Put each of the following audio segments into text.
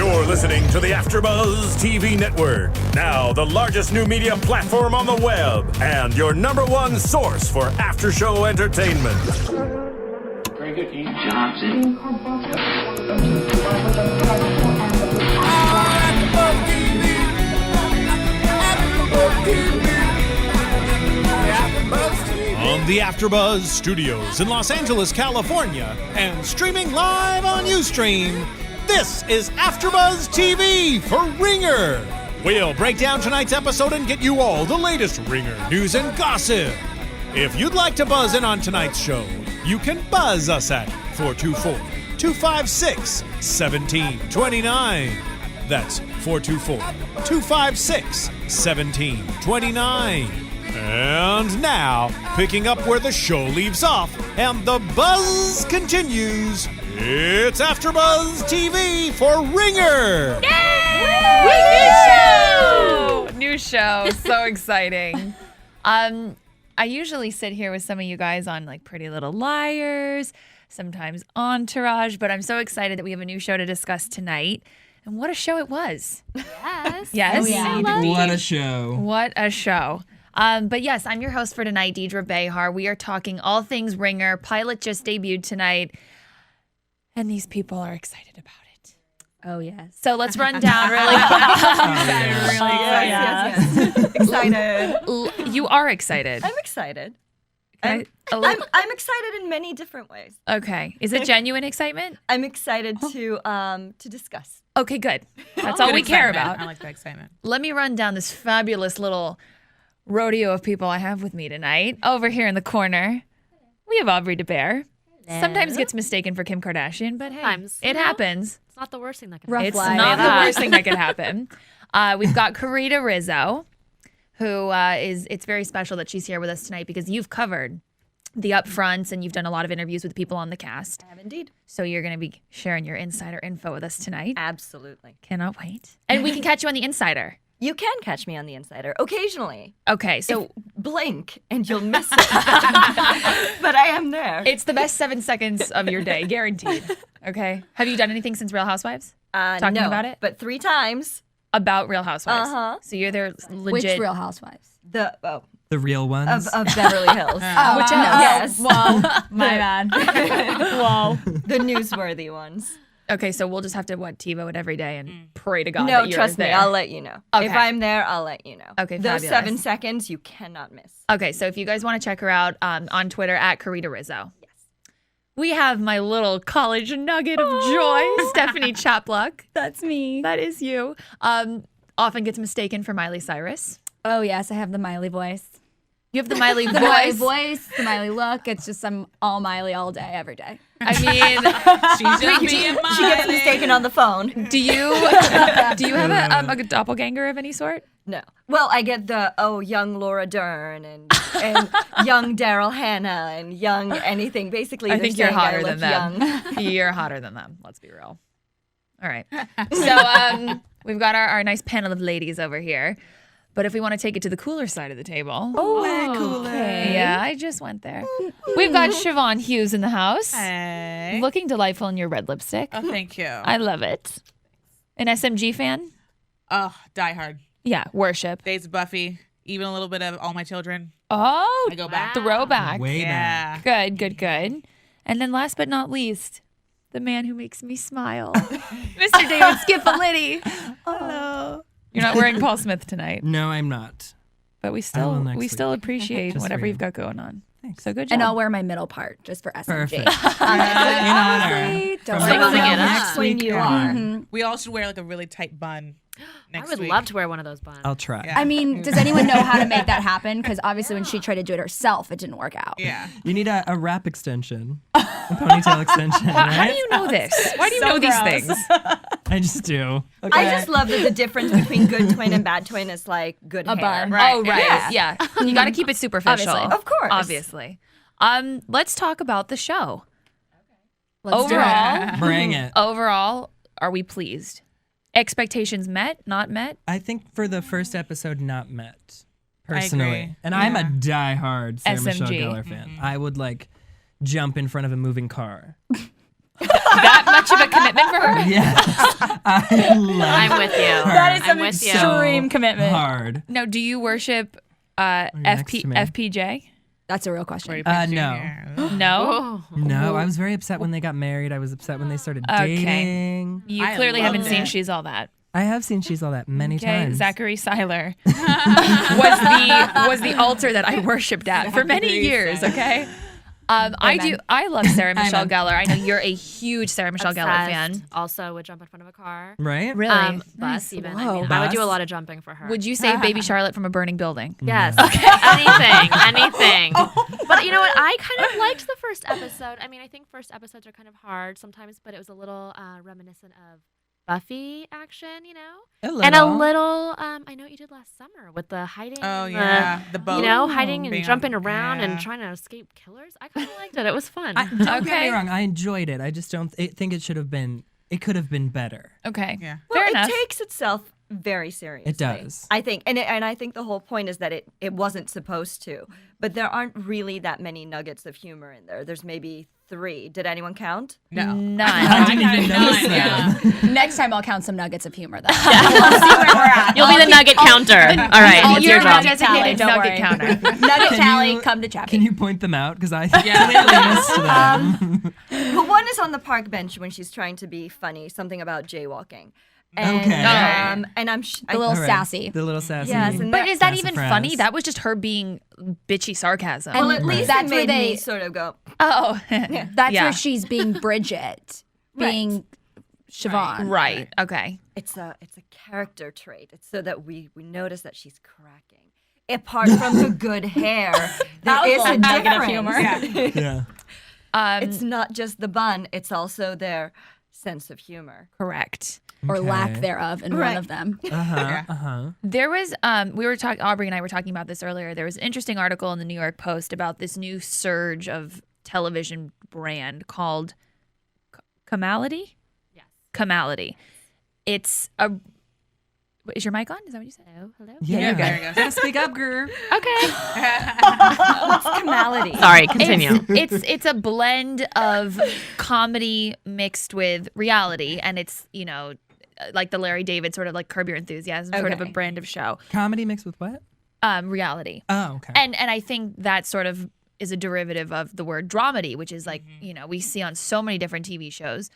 You're listening to the AfterBuzz TV Network, now the largest new media platform on the web, and your number one source for after-show entertainment. Very good, Keith. Johnson. On the AfterBuzz Studios in Los Angeles, California, and streaming live on Ustream, this is AfterBuzz TV for Ringer. We'll break down tonight's episode and get you all the latest Ringer news and gossip. If you'd like to buzz in on tonight's show, you can buzz us at 424-256-1729. That's 424-256-1729. And now, picking up where the show leaves off and the buzz continues, it's AfterBuzz TV for Ringer! Yay! New show. So exciting. I usually sit here with some of you guys on like Pretty Little Liars, sometimes Entourage, but I'm so excited that we have a new show to discuss tonight. And what a show it was. Yes. Yes. Oh, yeah. What a show. What a show. But yes, I'm your host for tonight, Deidre Behar. We are talking all things Ringer. Pilot just debuted tonight, and these people are excited about it. Oh, yes. So let's run down really quick. Excited. You are excited. I'm excited. Okay. I'm excited in many different ways. Okay. Is it genuine excitement? I'm excited to discuss. Okay, good. That's all we care about. I like that excitement. Let me run down this fabulous little rodeo of people I have with me tonight. Over here in the corner, we have Aubrey DeBear. Sometimes gets mistaken for Kim Kardashian, but hey, Sometimes, it happens. It's not the worst thing that can Rough happen. It's life. not the Yeah. worst thing that could happen. We've got Karita Rizzo, who it's very special that she's here with us tonight because you've covered the upfronts and you've done a lot of interviews with people on the cast. I have indeed. So you're going to be sharing your insider info with us tonight. Absolutely. Cannot wait. And we can catch you on the Insider. You can catch me on The Insider occasionally. Okay, so Blink and you'll miss it. But I am there. it's the best 7 seconds of your day, guaranteed. Okay. Have you done anything since Real Housewives? Talking no, about it? but 3 times. About Real Housewives. Uh-huh. So you're there legit. Which Real Housewives? The The real ones. of Beverly Hills. Which Yes. Whoa, my bad. Whoa. The newsworthy ones. Okay, so we'll just have to TiVo it every day and pray to God No, that you're trust me. there. I'll let you know. Okay. If I'm there, I'll let you know. Okay, Those fabulous. 7 seconds you cannot miss. Okay, so if you guys want to check her out on Twitter at Karita Rizzo. Yes. We have my little college nugget of joy, Stephanie Chapluck. That's me. That is you. Often gets mistaken for Miley Cyrus. Oh, yes, I have the Miley voice. You have the Miley The Miley voice. voice, the Miley look. It's just I'm all Miley all day, every day. I mean, She's just being She gets mistaken on the phone. do you have a doppelganger of any sort? No. Well, I get the young Laura Dern and young Daryl Hannah and young anything. Basically, I they're think you're saying I hotter look than them. young. You're hotter than them. Let's be real. All right. So we've got our nice panel of ladies over here. But if we want to take it to the cooler side of the table. Yeah, I just went there. We've got Siobhan Hughes in the house. Hey. Looking delightful in your red lipstick. Oh, thank you. I love it. An SMG fan? Oh, Die Hard. Yeah, worship. Days of Buffy. Even a little bit of All My Children. Oh, I go back. throwback. Way back. Yeah. Good. And then last but not least, the man who makes me smile, Mr. David Skiffality. Hello. You're not wearing Paul Smith tonight, No, I'm not. but we will still next week. appreciate Just whatever for you. you've got going on. Thanks. So good job. And I'll wear my middle part just for SMG. Perfect. In honor. Don't From worry next about week that. next week you on. We all should wear like a really tight bun next I would week. love to wear one of those buns. I'll try. Yeah. I mean, does anyone know how to make that happen? Because obviously when she tried to do it herself, it didn't work out. Yeah. You need a wrap extension. A ponytail extension, right? How do you know this? Why do you know these things? I just do. Okay. I just love that the difference between good twin and bad twin is like good A hair. bun. Right. Oh, right. Yeah. You got to keep it superficial. Obviously. Of course. Obviously. Let's talk about the show. Let's do it. Overall, Bring it. overall, are we pleased? Expectations met, not met? I think for the first episode, not met. I Personally. agree. And I'm a diehard Sarah Michelle SMG. Gellar fan. I would jump in front of a moving car. That much of a commitment for her? Yes. I love I'm with you. her That is I'm some with you. extreme commitment. hard. Now, do you worship next to me. FPJ? That's a real question. No. No? No, I was very upset when they got married. I was upset when they started Okay. dating. You I clearly haven't loved seen it. She's All That. I have seen She's All That many Okay, times. Zachary Seiler was the altar that I worshipped at for many years. Okay, I love Sarah Michelle Gellar. I know you're a huge Sarah Michelle Gellar fan. Obsessed. Also would jump in front of a car. Right? Really? Bus even. I Whoa. mean, I would do a Bus? lot of jumping for her. Would you save Baby Charlotte from a burning building? Yes. Anything. But you know what? I kind of liked the first episode. I mean, I think first episodes are kind of hard sometimes, but it was a little reminiscent of Buffy action, you know? And a little, I know what you did last summer with the hiding. Oh, and yeah. The boat. You know, hiding and Being jumping on- around and yeah. trying to escape killers. I kind of liked it. It was fun. Don't get Okay. me wrong. I enjoyed it. I just don't think it should have been. It could have been better. Okay. Yeah. Well, Fair enough. it takes itself very seriously. It does. I think, and I think the whole point is that it wasn't supposed to. But there aren't really that many nuggets of humor in there. There's maybe 3. Did anyone count? No. None. I didn't even notice them. Next time I'll count some nuggets of humor, though. We'll see where we're at. You'll be the nugget counter. All right, I'll it's be your your job. nugget Designated tally, don't nugget worry. counter. Nugget Can tally, you- come to Chappie. Can you point them out? Because I clearly missed them. Well, one is on the park bench when she's trying to be funny, something about jaywalking. And, Okay. and I'm The little All right. sassy. The little sassy. Yes, and But is that even Sassafras. funny? That was just her being bitchy sarcasm. well, at Right. least That's it where made me they- sort of go. oh, That's Yeah. where she's being Bridget, being Siobhan. right. Okay. It's a character trait. It's so that we notice that she's cracking. Apart from the good hair, there is a negative difference. humor. Yeah. It's not just the bun; it's also their sense of humor. Correct. Or lack Okay. thereof in one Right. of them. There was we were talking Aubrey and I were talking about this earlier. There was an interesting article in the New York Post about this new surge of television brand called Camality? Yes. Camality. It's a Is your mic on? Is that what you said? Hello? Yeah. There you go. Gotta speak up, girl. Okay. Camality. Sorry, continue. It's a blend of comedy mixed with reality, and it's, you know, like the Larry David sort of like Curb Your Enthusiasm sort of a Okay. brand of show. Comedy mixed with what? Reality. Oh, okay. And I think that sort of is a derivative of the word dramedy, which is like, you know, we see on so many different TV shows.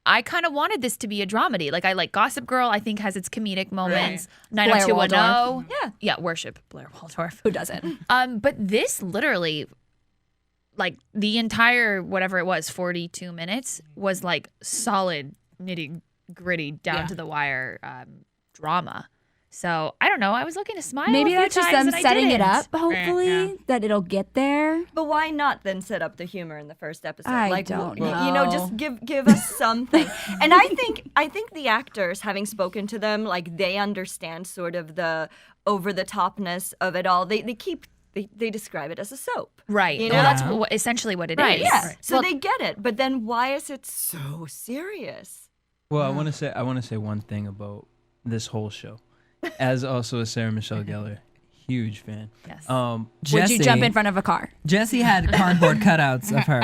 I kind of wanted this to be a dramedy. Like I like Gossip Girl, I think has its comedic moments. Blair 90210. Yeah, worship Blair Waldorf. Who doesn't? But this literally, like the entire whatever it was, 42 minutes was like solid nitty gritty down to the wire drama. So I don't know. I was looking to smile. Maybe a few that's just times them and I setting it didn't. up, hopefully, yeah. that it'll get there. But why not then set up the humor in the first episode? I don't You know, know. just give us something. And I think the actors, having spoken to them, like they understand sort of the over the topness of it all. They describe it as a soap. Right. You Well, know? that's essentially what it is. Right. Yeah. So they get it. But then why is it so serious? Well, I want to say one thing about this whole show. As also a Sarah Michelle Gellar, huge fan. Yes. Would you jump in front of a car? Jesse had cardboard cutouts of her.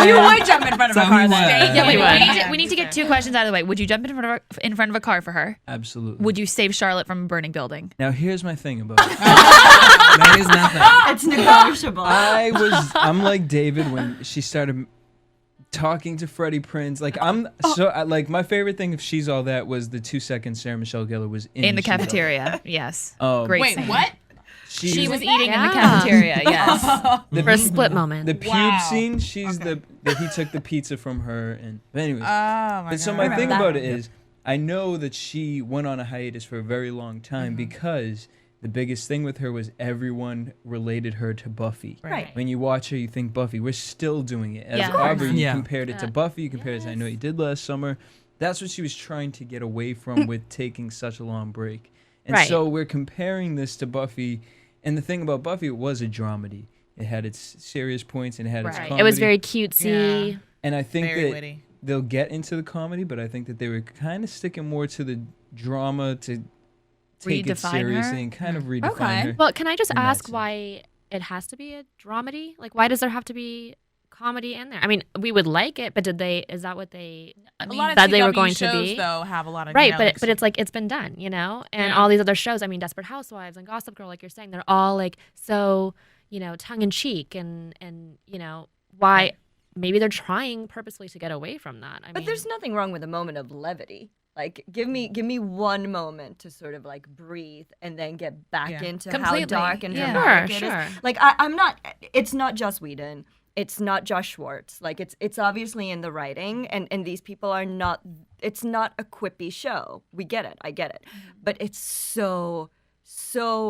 You would jump in front of So a car he then. would. Yeah, wait, Anyway. we need to get 2 questions out of the way. Would you jump in front of a car for her? Absolutely. Would you save Charlotte from a burning building? Now here's my thing about it. That is nothing. It's negotiable. I'm like David when she started talking to Freddie Prinze. Like like my favorite thing of She's All That was the 2 seconds Sarah Michelle Gellar was in the She's All That. cafeteria. Yes. Um, Great Wait, scene. what? She was eating in the Yeah. cafeteria. Yes. For a split moment. The pube Wow. scene. She's that he took the pizza from her, and but anyways. Oh my But so god. my thing about it is, I know that she went on a hiatus for a very long time because the biggest thing with her was everyone related her to Buffy. Right. When you watch her, you think Buffy. We're still doing it. As Yeah. Of course. Aubrey, you Yeah. compared it to Buffy. You compared it to I Know You Did Last Summer. That's what she was trying to get away from with taking such a long break. And Right. so we're comparing this to Buffy. And the thing about Buffy, it was a dramedy. It had its serious points and it had its Right. comedy. It was very cutesy. Yeah. And I think Very that witty. they'll get into the comedy, but I think that they were kind of sticking more to the drama to take it Redefine seriously her? and kind of redefine Okay. her. Well, can I just in that ask sense. why it has to be a dramedy? Like, why does there have to be comedy in there. I mean, we would like it, but did they? Is that what they? A lot of said they were CW going shows, to be? though, have a lot of Right, you know, but it's like it's been done, and Yeah. all these other shows. I mean, Desperate Housewives and Gossip Girl, like you're saying, they're all like so tongue in cheek and why maybe they're trying purposely to get away from that. But there's nothing wrong with a moment of levity. Like, give me one moment to sort of like breathe and then get back into Completely. how dark and Yeah. dramatic it Sure. is. Like, I'm not. It's not Joss Whedon. It's not Josh Schwartz. Like, it's obviously in the writing, and these people are not. It's not a quippy show. We get it. I get it. But it's so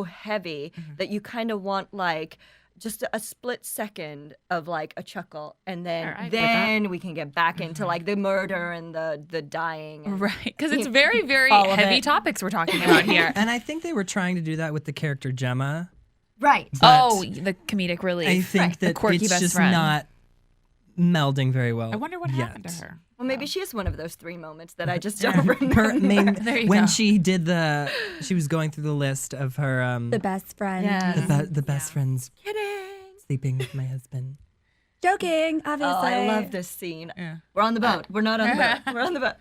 heavy that you kind of want like just a split second of like a chuckle, and then we can get back into like the murder and the dying. And, Right, because it's very, very All of heavy it. topics we're talking about here. And I think they were trying to do that with the character Gemma. Right. But The comedic relief. I think the that quirky it's best just friend. not melding very well. I wonder what happened to yet. her. Well, maybe she is one of those 3 moments that I just don't remember. Her main, There you when go. she did she was going through the list of her The best friend. the best friends Kidding. sleeping with my husband. Joking, Oh, obviously. I love this scene. Yeah. We're on the boat. We're not on the boat. We're on the boat.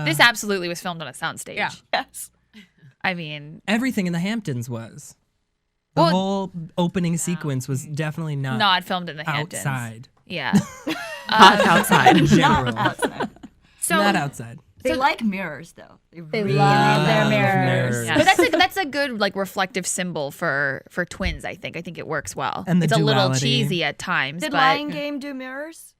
This absolutely was filmed on a soundstage. Yeah. Yes. I mean, Everything in the Hamptons was. The Well- whole opening sequence was definitely not filmed in the Hamptons. outside. Yeah. Not outside. In general. So Not outside. They like mirrors, though. They really love their love mirrors. mirrors. Yeah. But that's a good like reflective symbol for twins. I think it works well. And the it's a little duality. cheesy at times. Did but Lion Game do mirrors?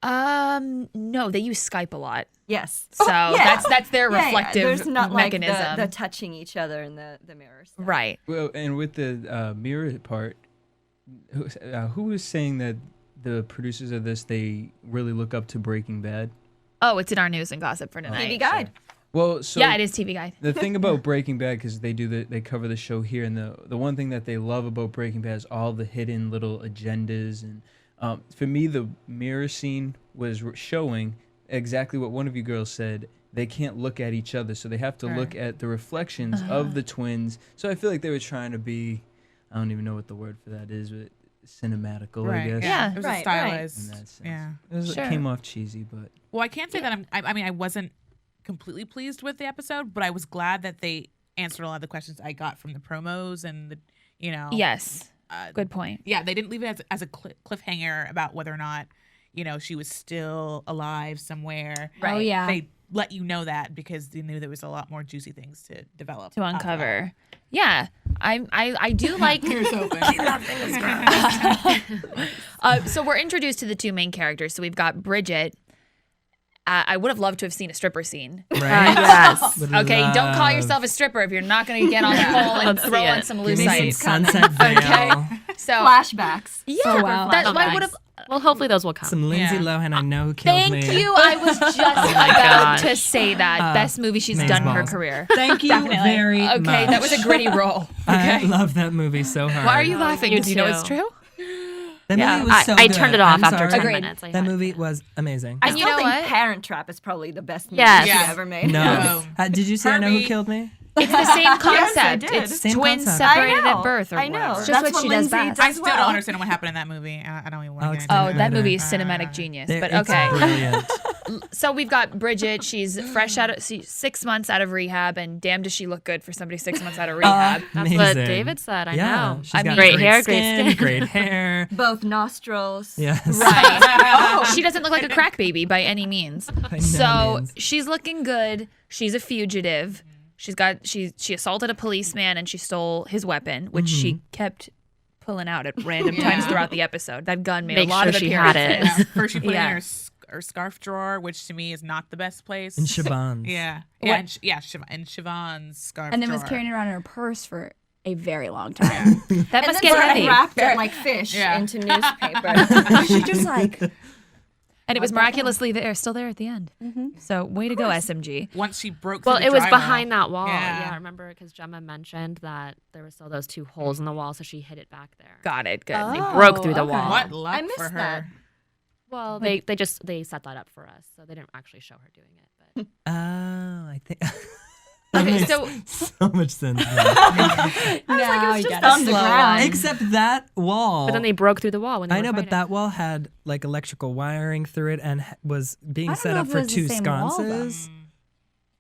no, they use Skype a lot. Yes. So that's their Yeah, yeah. reflective There's not mechanism. like the touching each other in the mirrors. Right. Well, and with the mirror part, who was saying that the producers of this, they really look up to Breaking Bad? Oh, it's in our news and gossip for tonight. TV Guide. Well, so Yeah, it is TV Guide. the thing about Breaking Bad, because they cover the show here, and the one thing that they love about Breaking Bad is all the hidden little agendas. And for me, the mirror scene was showing exactly what one of you girls said. They can't look at each other, so they have to look at the reflections of the twins. So I feel like they were trying to be, I don't even know what the word for that is, but cinematical, I guess. Yeah. It was Right, a stylized. In that sense. Yeah. It Sure. came off cheesy, but Well, I can't say that I wasn't completely pleased with the episode, but I was glad that they answered a lot of the questions I got from the promos and the, Yes. Good point. Yeah, they didn't leave it as a cliffhanger about whether or not, she was still alive somewhere. Oh, yeah. They let you know that because they knew there was a lot more juicy things to develop. To after that. uncover. Yeah. I do like Here's open. so we're introduced to the 2 main characters. So we've got Bridget. I would have loved to have seen a stripper scene. Right? Yes. Would Okay, don't call love- yourself a stripper if you're not going to get on the pole and Let's throw see on it. some Give loose me ice. some sunset veil. Okay. So Flashbacks. yeah, Oh, wow. that's Oh, why I nice. would have. Well, hopefully those will come. Some Lindsay Yeah. Lohan I know who killed Thank me. you. I was just about gosh. to say that. Best movie she's done in her Amazeballs. career. Thank you very much. Okay, that was a gritty role. I love that movie so hard. Why are you laughing? You Do you know it's too. true? That Yeah. movie was so I good. turned it off I'm after sorry. 10 Agreed. minutes. I That had movie to. was amazing. I And still you know think what? Parent Trap is probably the best movie Yes. she's Yeah. ever made. No. No. Did you see I Know Who Herbie. Killed Me? It's the same Yes, I concept. did. It's Same twins concept. separated I know. at birth or I know. whatever. Just That's what what she does Lindsay best. I does still well. don't understand what happened in that movie. I don't even want I'll to get explain into Oh, it. that Better. movie is cinematic genius. There- But it's okay. brilliant. So we've got Bridget. She's fresh out of 6 months out of rehab, and damn, does she look good for somebody 6 months out of rehab? That's what Amazing. David said. I Yeah, know. she's I got mean- Great great hair, great skin, skin. great hair. Both nostrils. Yes. Right. She doesn't look like a crack baby by any means. no So means. she's looking good. She's a fugitive. She assaulted a policeman and she stole his weapon, which she kept pulling out at random times throughout the episode. That gun made Make a lot sure of she had appearances. it. Yeah. First, she put it Yeah. in her scarf drawer, which to me is not the best place. And Siobhan's. Yeah. What? Yeah. In Siobhan's scarf And then was drawer. carrying it around in her purse for a very long time. That And must then get sort of heavy. wrapped it like fish Yeah. into newspaper. She just like And it was miraculously still there at the end. So way to go, SMG. Once she broke Well, through it the was drywall. behind that wall. Yeah. Yeah, I remember because Gemma mentioned that there were still those 2 holes in the wall, so she hid it back there. Got it. Good. They broke through the okay. wall. What luck I missed for her. that. Well, they set that up for us, so they didn't actually show her doing it. But Oh, I think. That Okay, makes so so much sense. now. Now you just got on it. the Slow ground. one. Except that wall. But then they broke through the wall when they I were know, but fighting. that wall had like electrical wiring through it and was being I don't set know up if it for was the 2 same wall, though. sconces.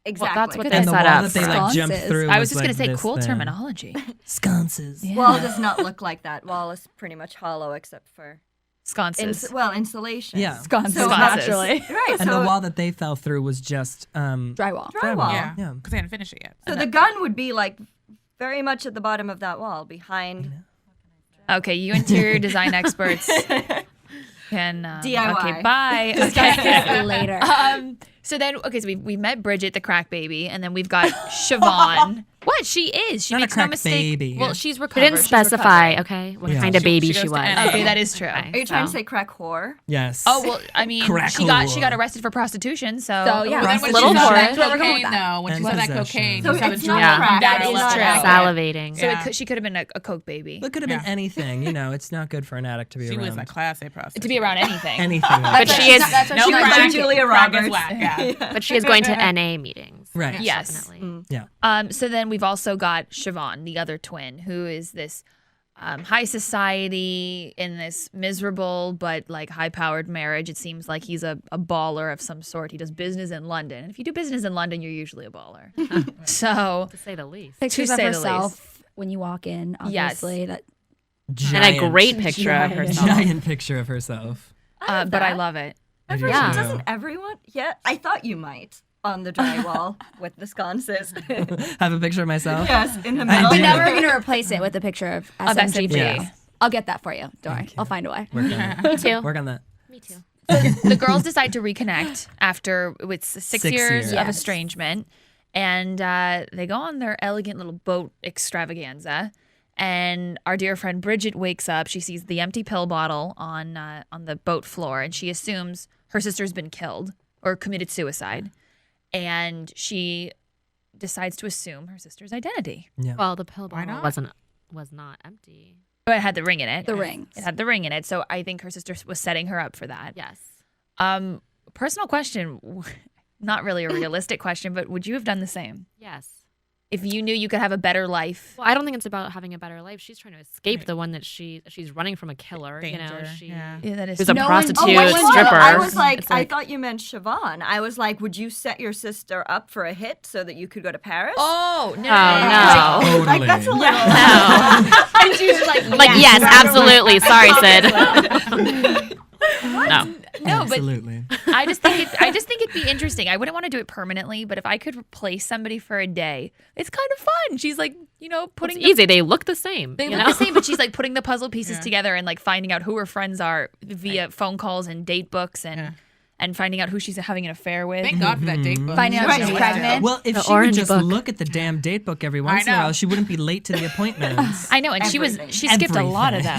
Exactly. that's what Good they And the set wall up. that they like jumped Sconces. through. I was just like gonna say this cool thing. terminology. Sconces. Yeah. Wall does not look like that. Wall is pretty much hollow except for Sconces. insulation. Yeah. Sconces, So naturally. Right. And so the wall that they fell through was just Drywall. drywall. Yeah, Yeah. because they hadn't finished it yet. So the gun would be like very much at the bottom of that wall behind. Okay, you interior design experts can DIY. Okay, bye. Discuss Okay. this later. So then, okay, so we met Bridget, the crack baby, and then we've got Siobhan. What? She is. She Not a makes no crack mistake. baby. Well, she's She recovered. didn't She's specify, recovering. okay, what Yeah. kind of She baby goes she to was. NA. Okay, that is true. Are you trying to say crack whore? Yes. Oh well, I mean, Crack she got whore. arrested for prostitution, so, So, yeah. But then when Little she saw more. that That's where we're going cocaine, with that. though, when she And saw that possession. cocaine, So you saw it's that not she Yeah. crack. That it's is not true. crack. Salivating. So Yeah. she could have been a coke baby. It could have been Yeah. anything. You know, it's not good for an addict to be She around. was a class A prostitute. To be around anything. anything. But she is That's what no she was crack, like Julia crack is Roberts. whack, yeah. but she is going to NA meetings. Right. Yes. Definitely. Yeah. So then we've also got Siobhan, the other twin, who is this high society in this miserable but like high-powered marriage. It seems like he's a baller of some sort. He does business in London. And if you do business in London, you're usually a baller. So To say the least. Pictures To of say the herself when you walk in, Yes. obviously. That And a great picture of Giant. herself. Giant picture of herself. but I love it. I do Yeah. too. Doesn't everyone? Yeah, I thought you might on the drywall with the sconces. Have a picture of myself. Yes, in the I middle. do. We're never going to replace it with a picture of SMG. SMG. I'll get that for you. Don't worry. I'll find a way. Work on that. Me too. Work on that. Me too. The girls decide to reconnect after it's 6 6 years years. of Yes. estrangement, and they go on their elegant little boat extravaganza. And our dear friend Bridget wakes up. She sees the empty pill bottle on the boat floor, and she assumes her sister's been killed or committed suicide, and she decides to assume her sister's identity. Yeah. Well, the pill Why bottle not? was not empty. But it had the ring in it. The rings. It had the ring in it, so I think her sister was setting her up for that. Yes. Personal question, not really a realistic question, but would you have done the same Yes. if you knew you could have a better life? Well, I don't think it's about having a better life. She's trying to escape the one that she's running from a killer. You know, Danger, she yeah. Yeah, that is. who's a No one- prostitute Oh, wait, wait, stripper. I was like, It's like- I thought you meant Siobhan. I was like, would you set your sister up for a hit so that you could go to Paris? Oh no! Oh, no. Totally. Like that's a little. No. And she was like, Like, yes, absolutely. Sorry, Sid. No. no, but Absolutely. I just think it'd be interesting. I wouldn't want to do it permanently, but if I could replace somebody for a day, it's kind of fun. She's like, putting It's easy. They look the same. They you look know? the same, but she's like putting the puzzle pieces together and like finding out who her friends are via phone calls and date books and finding out who she's having an affair with. Thank God for that date book. Finding out Right. she's Yeah. pregnant. Well, if The she would orange just book. look at the damn date book every once in a know. while, she wouldn't be late to the appointments. I know, and Everything. she skipped a lot of them.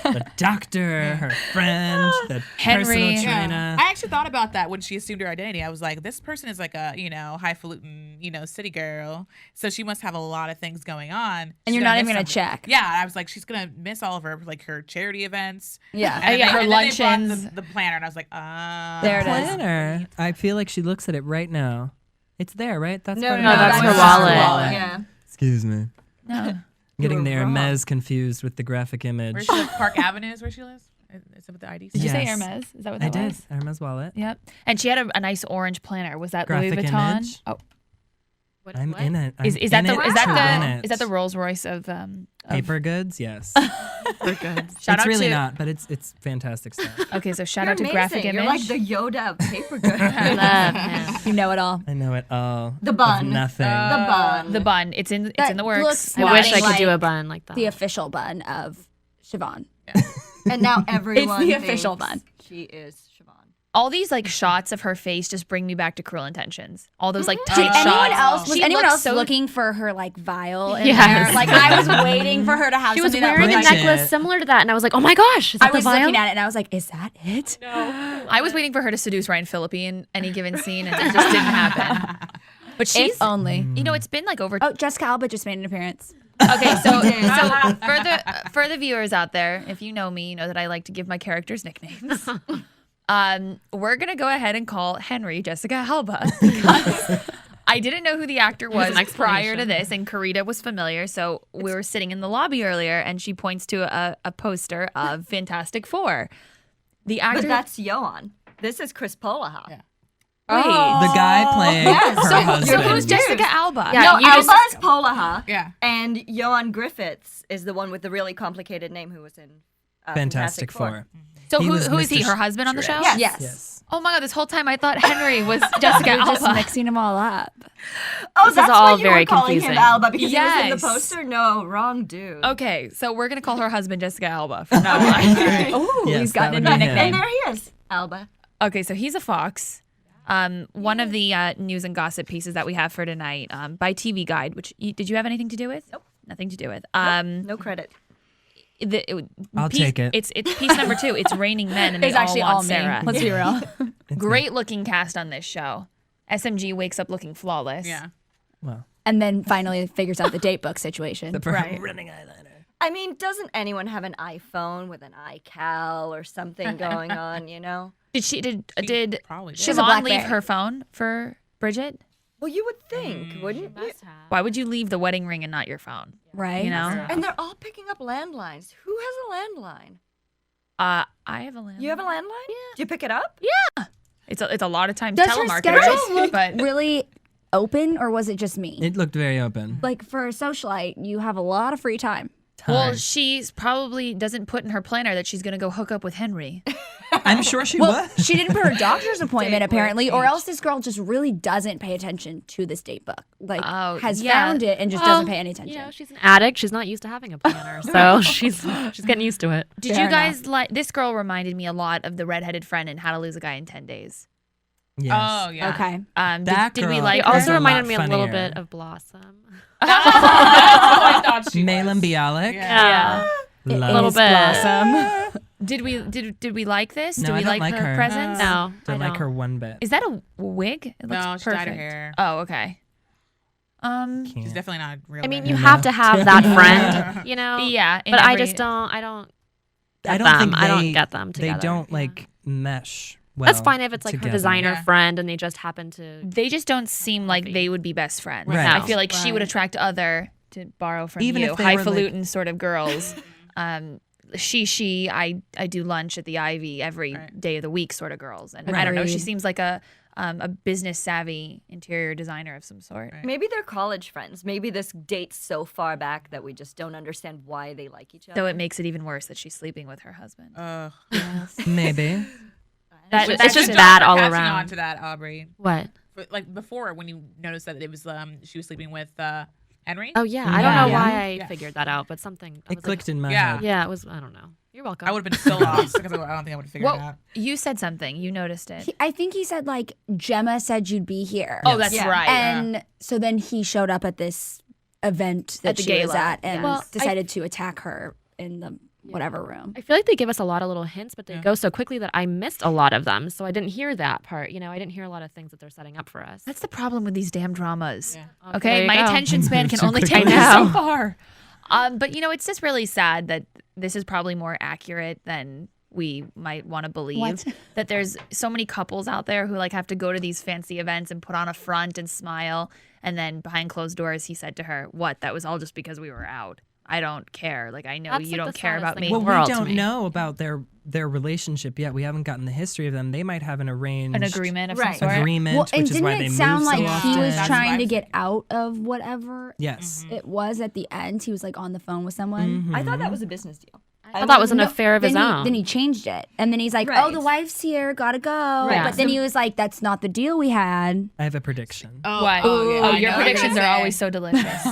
The doctor, her friend, the Henry. personal Yeah. trainer. I actually thought about that when she assumed her identity. I was like, this person is like a, highfalutin, city girl. So she must have a lot of things going on. And you're not even going to check. Yeah, I was like, she's gonna miss all of her her charity events. Yeah. And yeah, her and then they brought luncheons. the planner, and I was like, ah. There it is. Planner. I feel like she looks at it right now. It's there, right? That's part of no, it. that's her just wallet. Yeah. Excuse me. No. Getting were the wrong. Hermes confused with the graphic image. Where she lives? Park Avenue is where she lives. Is that what the ID Did you say Yes. Hermes? Is that what I that did. was? Hermes wallet. Yep. And she had a nice orange planner. Was that Graphic Louis Vuitton? image. Oh, What, I'm what? in it. I'm is that in the it is to win that it. the is that the Rolls Royce of paper goods? Yes. Shout it's out really to not, but it's fantastic stuff. Okay, so shout You're out to amazing. Graphic Image. You're like the Yoda of paper goods. Love him. You know it all. I know it all. The bun. Of nothing. The bun. the bun. It's in That the works. looks I wish I Like could do a bun like that. The official bun of Siobhan. And now everyone the official thinks bun. she is Siobhan. All these like shots of her face just bring me back to Cruel Intentions. All those like tight Did anyone shots. else was She anyone looks else so- looking for her like vial in Yes. there? Like I was waiting for her to have She was something that wearing a looked like necklace similar to that, and I was like, oh my gosh, is that I was the vial? looking at it and I was like, is that it? I was waiting for her to seduce Ryan Phillippe in any given scene, and it just didn't happen. But she's, If only. it's been like over. Oh, Jessica Alba just made an appearance. Okay, so for the viewers out there, if you know me, you know that I like to give my characters nicknames. We're gonna go ahead and call Henry Jessica Alba because I didn't know who the actor was an prior to explanation. this, and Karita was familiar. So we were sitting in the lobby earlier, and she points to a poster of Fantastic Four. The actor. But that's Johan. This is Chris Polaha. Yeah. Wait. The guy playing Yes. her So- husband. So who's Jessica Alba? Yeah, No, you Alba's just- Polaha. Yeah. And Johan Griffiths is the one with the really complicated name who was in Fantastic Four. So He who was is he? Mr. Her husband on the show? Yes. Yes. Oh my god! This whole time I thought Henry was Jessica You're just Alba. mixing them all up. Oh, This that's is all why you very were calling confusing. him Alba because he was in Yes. the poster? No, wrong dude. Okay, so we're gonna call her husband Jessica Alba from now on. Oh, Yes, he's that gotten would a new be him. nickname. And there he is, Alba. Okay, so he's a fox. One of the news and gossip pieces that we have for tonight by TV Guide, which did you have anything to do with? Nope, nothing to do with. No credit. I'll take it. It's piece number 2. It's raining men, and they It's actually all all want me. Sarah. Let's be real. Great looking cast on this show. SMG wakes up looking flawless. Yeah. Well, And then finally figures out the date book situation. right. Running eyeliner. I mean, doesn't anyone have an iPhone with an iCal or something going on, you know? Did she probably did. She has a Siobhan leave BlackBerry. her phone for Bridget? Well, you would think, wouldn't you? Must have. Why would you leave the wedding ring and not your phone? Right? You know? And they're all picking up landlines. Who has a landline? I have a landline. You have a landline? Yeah. Do you pick it up? It's a lot of times Does her telemarketers, schedule look but really open, or was it just me? It looked very open. Like for a socialite, you have a lot of free time. well, Time. she's probably doesn't put in her planner that she's gonna go hook up with Henry. I'm sure she Well, was. she didn't put her doctor's appointment Date apparently, with or each. else this girl just really doesn't pay attention to this date book. Like Oh, has yeah. found it and just doesn't pay any attention. You know, she's an addict. She's not used to having a planner, so she's getting used to it. Did Fair you guys like this girl? Reminded me a lot of the redheaded friend in How to Lose a Guy in 10 Days. Yes. Oh yeah. Okay. That did we girl like It her? also a reminded lot me a little funnier. bit of Blossom. I thought she Malin was. Bialik. Yeah. Love little Is bit. Blossom. Did we like this? No, Did I we don't like like her her. presence? No, Don't I like her one bit. Is that a wig? It looks No, she perfect. dyed her hair. Oh, okay. She's definitely not real. I mean, red. you have to have that friend, you know. Yeah, in But I every- just don't. I don't. I Get don't them. think I don't they- get them together. They don't yeah. like mesh well. That's fine if it's like together. her designer Yeah. friend and they just happen to. They just don't seem like they would be best friends. Right. I No. feel like she would Right. attract other, to borrow from Even you, if they were, like- highfalutin sort of girls. I do lunch at the Ivy every Right. day of the week sort of girls. And I don't know, she Agreed. seems like a business savvy interior designer of some sort. Right. Maybe they're college friends. Maybe this dates so far back that we just don't understand why they like each other. So it makes it even worse that she's sleeping with her husband. Maybe. It's That's just just bad all catching around. on to that, Aubrey. What? But, like before, when you noticed that it was she was sleeping with Henry. Oh yeah, I don't know Yeah. why I Yeah. figured that out, but something. I It was like, clicked in my Yeah. head. Yeah, it was. I don't know. You're welcome. I would have been so lost because I don't think I would have figured it Well, out. you said something. You noticed it. I think he said like Gemma said you'd be here. Oh, that's Yeah. right. And so then he showed up at this event that At the she was gala, at and yeah. Well, decided to attack her in the whatever room. I feel like they give us a lot of little hints, but they go so quickly that I missed a lot of them. So I didn't hear that part. You know, I didn't hear a lot of things that they're setting up for us. That's the problem with these damn dramas. Yeah. Okay, there Okay, you my go. attention span can So only quickly. take me I so know. far. But you know, it's just really sad that this is probably more accurate than we might want to believe. What? That there's so many couples out there who like have to go to these fancy events and put on a front and smile, and then behind closed doors, he said to her, "What? That was all just because we were out. I don't care. Like I know That's, you like, don't the care saddest about thing me." in Well, the we world to don't me. know about their relationship yet. We haven't gotten the history of them. They might have an arranged An agreement of Right. some sort. agreement, Well, and which is didn't why they it sound move like so he often. was That's trying why to I'm get out of whatever Yes. it was at the end? He was like on the phone with someone. I thought that was a business deal. I thought that was an No, affair of his then own. Then he changed it. And then he's like, Right. oh, the wife's here, gotta go. Right. But then he was like, that's not the deal we had. I have a prediction. What? yeah, Oh, I your know predictions what are you're always so delicious.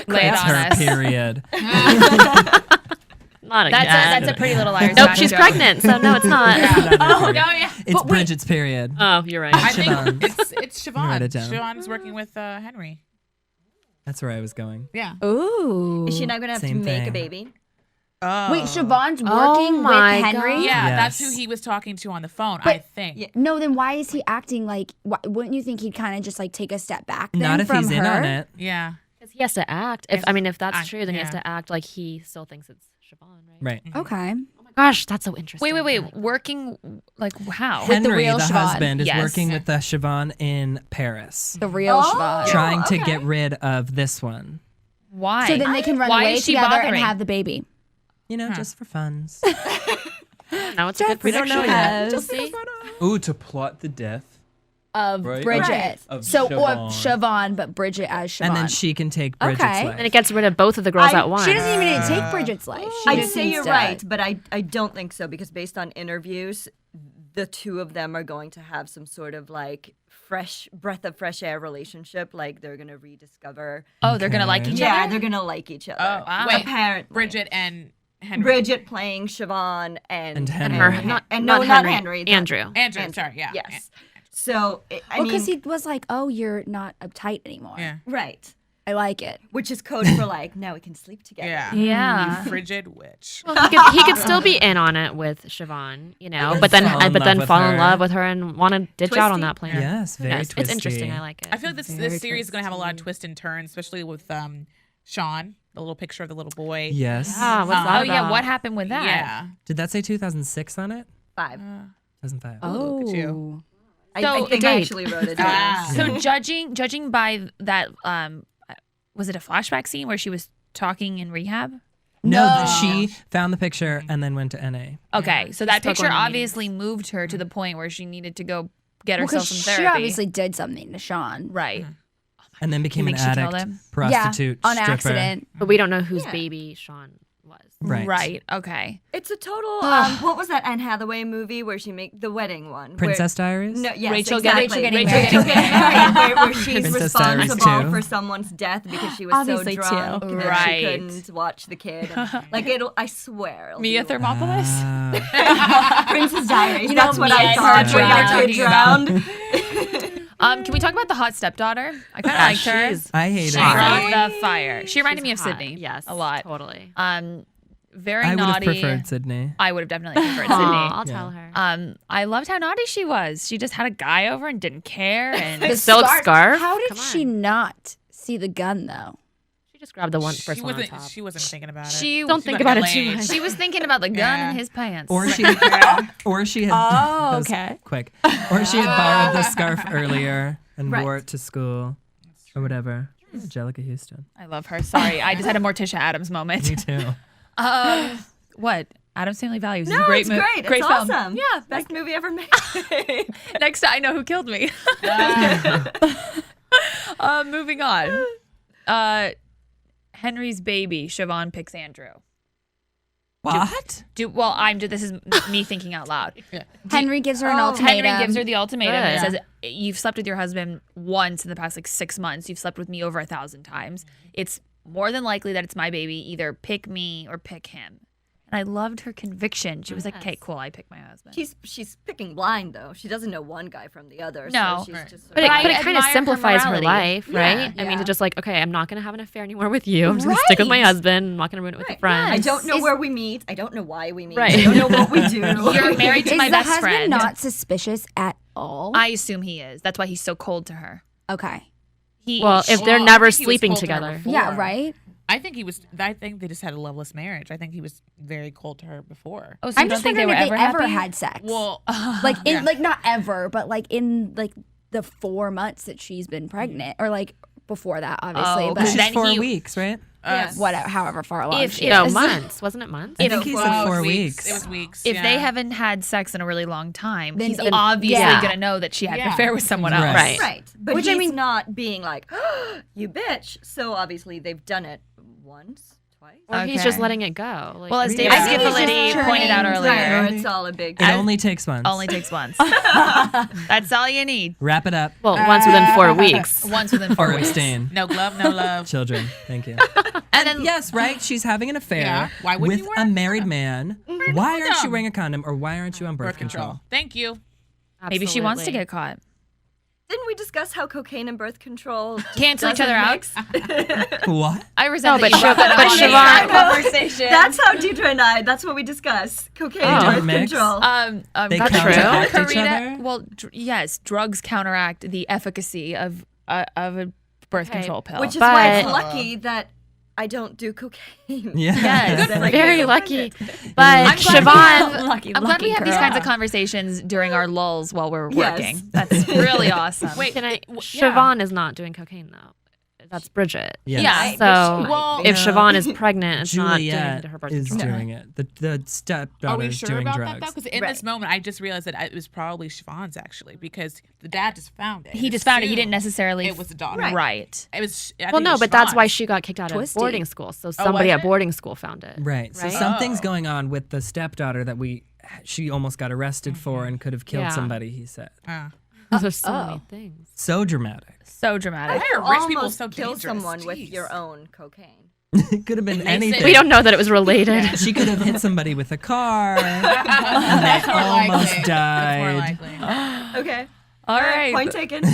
Lay it That's on her us. period. Not again. That's a Pretty Little Liars. Nope, fashion she's show. pregnant, so no, it's not. Oh no, yeah. It's Bridget's period. Oh, you're right. I think Siobhan. it's Siobhan. Write it down. Siobhan's working with Henry. That's where I was going. Yeah. Ooh. Is she not going to have Same to make thing. a baby? Oh. Wait, Siobhan's Oh working my with Henry? God. Yeah, Yes. that's who he was talking to on the phone. But- I think. Yeah. No, then why is he acting like, wouldn't you think he'd kind of just like take a step back then Not if from he's her? in on it. Yeah. Because he has to act. If that's act, true, then he has yeah. to act like he still thinks it's Siobhan, right? Right. Okay. Oh my Gosh, that's so interesting. Wait. Working like how? With the Henry, real the Siobhan. husband, is Yes. working with the Siobhan in Paris, The real Siobhan. trying to get rid of this one. Why? So then they can run Why away is she together and bothering? have the baby. You know, just for funs. No, it's a good We don't prediction. know yet. We'll see. Ooh, to plot the death. Of Right. Bridget. Right. Of So, or Siobhan. Siobhan, but Bridget as Siobhan. And then she can take Bridget's Okay. life. And it gets rid of both of the girls at once. She doesn't even need to take Bridget's life. She I'd just say needs you're to- right, but I don't think so because based on interviews, the two of them are going to have some sort of like fresh breath of fresh air relationship. Like they're gonna rediscover. Oh, they're gonna like each Yeah, other. they're gonna like each other. Oh, wow. wait. Apparently, Bridget and Henry. Bridget playing Siobhan And Henry. Her, not, and not no, not Henry. Henry. the- Andrew. Andrew, sorry, yeah. Yes. So I Well, mean, because he was like, "Oh, you're not uptight anymore." Yeah. right, I like it. which is code for like now we can sleep together. Yeah. Yeah. You frigid witch. He could still be in on it with Siobhan, you know, but then fall in love with fall in her. love with her and want to ditch out on Twisty. that plan. Yes, very Yes, it's interesting. twisty. I like it. I feel like this Very series is going to have a lot of twists and turns, especially with Sean, the little picture of the little boy. Yes. Ah, what's that Oh yeah, about? what happened with that? Yeah. Did that say 2006 on it? 5. 2005. Oh, look at you. I So, think I date. actually wrote it down. Ah. So judging by that, was it a flashback scene where she was talking in rehab? No, she found the picture and then went to NA. Okay, so that spoke picture on the obviously moved her to the point where she needed to go get Well, herself 'cause some she therapy. obviously did something to Sean. Right. And then became an think she killed addict, him? prostitute, yeah, on stripper. accident. But we don't know whose Yeah. baby Sean was. Right. Okay. It's a total. What was that Anne Hathaway movie where she make the wedding one? Princess Diaries? No, yes, Rachel exactly. getting Rachel married. getting married, where she's Princess Diaries responsible 2. for someone's death because she was Obviously, so drunk too. that Right. she couldn't watch the kid. And, like it'll, I swear. it'll Mia be- Thermopolis. Princess Diaries. You know, That's what Mia I and thought her when your kid drowned. drowned. Can we talk about the hot stepdaughter? I kind of liked her. she's I hate She it. brought the fire. She reminded she's me of hot. Sydney. Yes, a lot. totally. Very I would have naughty. preferred Sydney. I would have definitely preferred Aw, Sydney. I'll tell her. I loved how naughty she was. She just had a guy over and didn't care. And The silk scarf? How did Come she on. not see the gun though? She just grabbed the first She one on wasn't. top. She wasn't thinking about it. she Don't think about it too much. She was thinking about the gun Yeah. in his pants. Or she, or she had. Oh, that was okay. Quick. Or she had borrowed the scarf earlier and wore it to school, or whatever. Angelica Houston. I love her. Sorry, I just had a Morticia Adams moment. Me too. What? Adam's Family Values is No, a great it's movie. great. Great It's film. awesome. Yeah. Best movie ever made. Next, I Know Who Killed Me. Moving on. Henry's baby, Siobhan picks Andrew. What? This is me thinking out loud. Henry gives her an ultimatum. Henry gives her the ultimatum and Good. says, "You've slept with your husband once in the past 6 months. You've slept with me over 1,000 times. It's more than likely that it's my baby. Either pick me or pick him." And I loved her conviction. She was like, "Okay, cool. I pick my husband." She's picking blind though. She doesn't know one guy from the other. No. so she's just. But it, I but it kind admire of her simplifies her, morality. life, right? I mean, to just like, okay, I'm not going to have an affair anymore with you. I'm just going to stick with my husband. I'm not going to ruin it with a friend. I don't know where we meet. I don't know why we meet. Right. I don't know what we do. You're married to Is my the best husband friend. not suspicious at all? I assume he is. That's why he's so cold to her. Okay. Well, if they're I never think he was sleeping cold to her together. before. Yeah, right? I think he was. I think they just had a loveless marriage. I think he was very cold to her before. Oh, so I'm you don't just think they wondering were if they ever ever happy? had sex. Well, like in yeah. like not ever, but like in like the 4 months that she's been pregnant, or like before that, obviously. Oh, but because She's then 4 he- weeks, right? whatever, however far along. If- she if- No, is. months. Wasn't it months? I think he said 4 weeks. weeks. It was weeks. If they yeah. haven't had sex in a really long time, Then he's it- obviously yeah. going to know that she had an Yeah. affair with someone else. Right. Right. But Which, I he's mean- not being like, you bitch. So obviously they've done it once, twice. Or he's Okay. just letting it go. Like, Well, as Dave I think he's Skiffality just pointed out turning- earlier, Right, or it's all a big. It only takes once. only takes once. That's all you need. Wrap it up. well, once within 4 weeks. Once within 4 Or weeks. abstain. no glove, no love. Children. Thank you. And then, yes, right? She's having an affair Yeah. Why wouldn't with you wear a a married man. Why aren't you condom? wearing a condom, or why aren't you on birth control? Thank you. Maybe she wants to Absolutely. get caught. Didn't we discuss how cocaine and birth control Cancel each other out. What? I resent No, that but you brought that up but on the Siobhan- entire conversation. That's how Deidre and I. That's what we discuss. Cocaine Oh. and Don't birth mix. control. They That's counteract true. each Karina, other? well, yes, drugs counteract the efficacy of a birth Okay. control pill. Which is why it's but- lucky that I don't do cocaine. Yeah. Yes. Then I Very get lucky. pregnant. But I'm Siobhan, Lucky, I'm glad we lucky have these girl. kinds of conversations during our lulls while we're Yes. working. That's really awesome. Wait, can I? yeah. Siobhan is not doing cocaine though. That's Bridget. Yes. Yeah. So Well, if No. Siobhan is pregnant, it's not Juliet doing her birth is control. doing it. The stepdaughter Are we is sure doing about drugs. that though? Because in this moment, I just realized that it was probably Siobhan's actually, because the dad just found it. He and just found it. He assumed didn't necessarily. It was the daughter. Right. It was. I Well, think it no, was but that's why Siobhan's. she got kicked out Twisty. of boarding school. So somebody was at it? boarding school found it. Right. So Right? something's going on with the stepdaughter that she almost got arrested for and could have killed Yeah. somebody, he said. There's so many things. So dramatic. So dramatic. Why are You rich people almost so kill dangerous? someone with Jeez. your own cocaine. It could have been They say- anything. We don't know that it was related. She could have hit somebody with a car. That's more almost likely. died. That's more likely. Okay. All right. Point taken.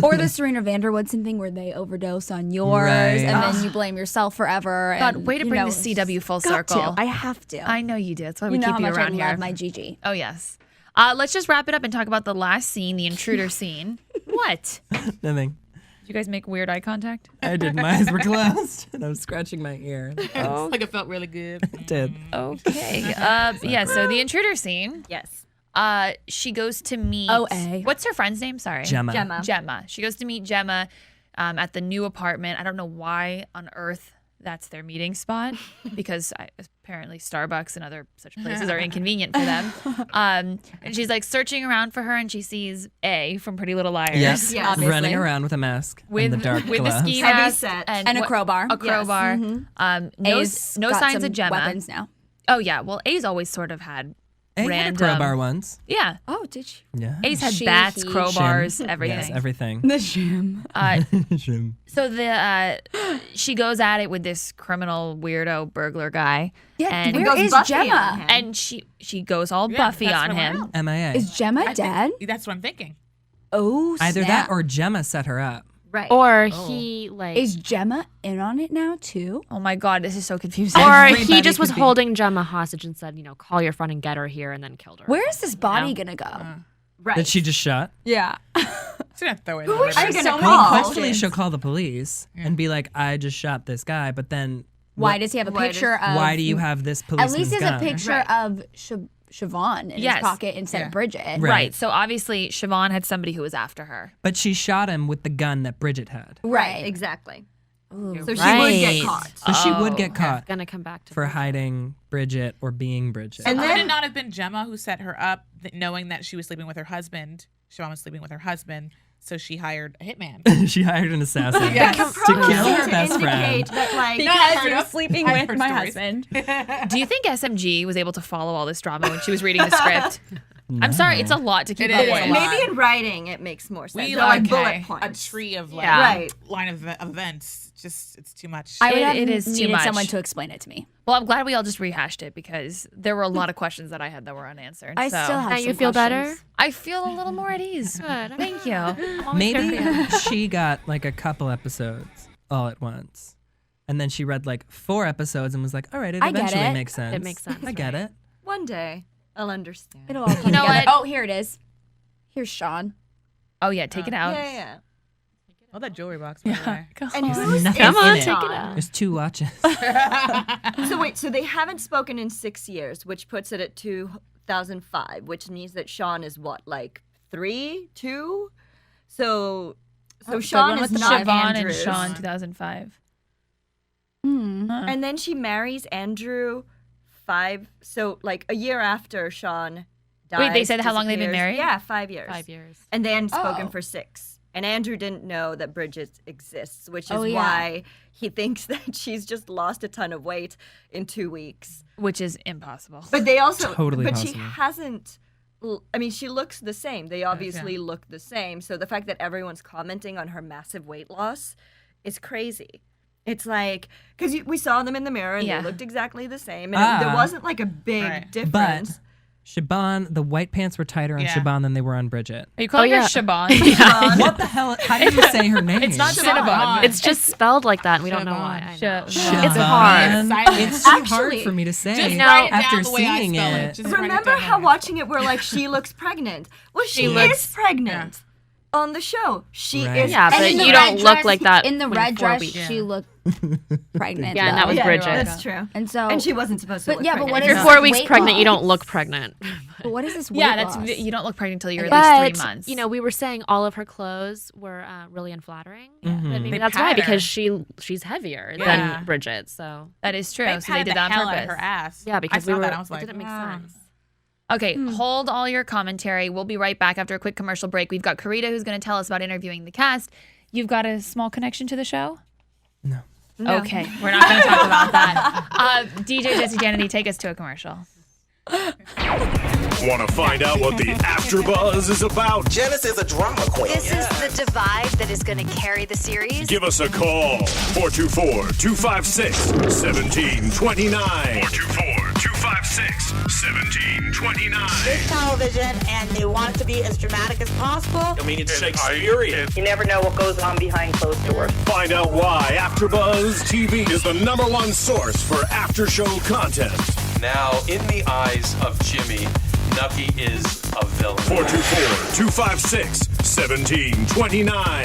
Or the Serena Vanderwoodson thing where they overdose on yours Right. and then you blame yourself forever. God, and, way to you bring know, the CW full got to. circle. I have to. I know you do. That's why we you know keep how you much around I here. love my GG. Oh yes. Let's just wrap it up and talk about the last scene, the intruder scene. What? Nothing. Did you guys make weird eye contact? I did. My eyes were closed. And I was scratching my ear. Like it felt really good. I did. Okay. Yeah. So the intruder scene. Yes. She goes to meet. OA. What's her friend's name? Sorry. Gemma. Gemma. She goes to meet Gemma at the new apartment. I don't know why on earth that's their meeting spot because apparently Starbucks and other such places are inconvenient for them. And she's like searching around for her and she sees A from Pretty Little Liars. Yes. Yes. Obviously. Running around with a mask With, and the dark with the gloves. ski Heavy mask set. And a what- crowbar. A crowbar. No A's no got signs some of Gemma. weapons now. Oh yeah. Well, A's always sort of had Hey, had a random crowbar once. Yeah. Oh, did you? Yeah. A's had She, bats, he, crowbars, Shim. everything. Yes, everything. The gym. Shim. So she goes at it with this criminal weirdo burglar guy. Yeah, and where goes is Buffy on Gemma? him. and she goes all Yeah, Buffy that's on what him. I'm MIA. Is Gemma I dead? think, that's what I'm thinking. Oh, Either snap. that or Gemma set her up. Right. Or he like, Is Gemma in on it now too? Oh my god, this is so confusing. or he Everybody just was could be- holding Gemma hostage and said, call your friend and get her here, and then killed her. Where is this body No. gonna go? Right. That she just shot. Yeah. She's gonna throw it. Who is she so gonna many call? questions. Hopefully she'll call the police and be like, I just shot this guy, but then Why does he have a Why picture of? why do you have this At policeman's least he has gun? a picture of Siobhan in Yes. his pocket instead of Bridget. Right. Right. So obviously Siobhan had somebody who was after her. But she shot him with the gun that Bridget had. Right. Exactly. So she would Right. get caught. So she would Oh, get caught Gonna come back to for Bridget. hiding Bridget or being Bridget. And Could then it not have been Gemma who set her up, knowing that she was sleeping with her husband? Siobhan was sleeping with her husband, so she hired a hitman. she hired an assassin Yes. to promo kill seemed her to best friend. indicate that, like, Because you're sleeping I've with heard my stories. husband. Do you think SMG was able to follow all this drama when she was reading the script? I'm sorry, it's a lot to keep It up is with. a lot. maybe in writing it makes more sense. We They're like like bullet a points. tree of like Yeah. Right. line of events. Just it's too much. I would It- have it is too needed much. someone to explain it to me. Well, I'm glad we all just rehashed it because there were a lot of questions that I had that were unanswered. I so still have Now some you feel better? questions. I feel a little more at ease. Good. Thank you. Maybe she got like a couple episodes all at once. And then she read like 4 episodes and was like, all right, it I get eventually it. makes sense. It makes sense, I get it. One day I'll understand. It'll all come know together. what? Oh, here it is. Here's Sean. Oh yeah, take it out. Yeah. Oh, that jewelry box. By the way. And There's who's nothing Come on, in it. take it Sean? out. There's 2 watches. So wait, so they haven't spoken in 6 years, which puts it at 2005, which means that Sean is what, like 3, 2? So Sean is not Siobhan Andrews. and Sean 2005. And then she marries Andrew 5, so like a year after Sean dies. Wait, they said how long they've been disappears. married? Yeah, 5 years. 5 years. And they hadn't spoken Oh. for 6. And Andrew didn't know that Bridget exists, which is Oh, yeah. why he thinks that she's just lost a ton of weight in 2 weeks. Which is impossible. But they also, Totally but she possible. hasn't. I mean, she looks the same. They obviously look the same. So the fact that everyone's commenting on her massive weight loss is crazy. It's like because we saw them in the mirror and Yeah. they looked exactly the same, and there wasn't like a big Right. difference. But Siobhan, the white pants were tighter on Yeah. Siobhan than they were on Bridget. Are you calling Oh, her yeah. Siobhan? What the hell? How do you say her name? It's not Cinnabon. It's just spelled like that, and we don't know why. I know. Siobhan. It's hard. Silent. It's too hard Actually, for me to say Just No. write it after down the way I seeing spell it. Just write it Remember down how the way I watching it we're like she looks pregnant? Well, she is pregnant. on the show. She Right. is. Yeah, And but in the you red don't look dress- like that. In the when red 4 dress, weeks. she looked pregnant. Yeah, and that though. was Yeah, Bridget. That's true. And so, And she wasn't supposed to. but look yeah, but pregnant. what If is you're this 4 weeks weight pregnant, you loss? don't look pregnant. But what is this weight Yeah, loss? you don't look pregnant until you're But, at least 3 months. you know, we were saying all of her clothes were really unflattering. Mhm. But maybe They that's why, pattern. because she's heavier Yeah. than Bridget. So that is true. They So they patted did the that on hell out of purpose. her ass. yeah, because I saw we were. that. I was it like, didn't make sense. Okay, hold all your commentary. We'll be right back after a quick commercial break. We've got Karita who's going to tell us about interviewing the cast. You've got a small connection to the show? No. Okay, we're not going to talk about that. DJ Jesse Janity, take us to a commercial. Want to find out what the AfterBuzz is about? Janice is a drama queen. This is the divide that is going to carry the series. Give us a call. 424-256-1729. 424-256-1729. It's television, and they want it to be as dramatic as possible. I mean, it's Shakespearean. You never know what goes on behind closed doors. Find out why AfterBuzz TV is the #1 source for after-show content. Now, in the eyes of Jimmy, Nucky is a villain. 424-256-1729.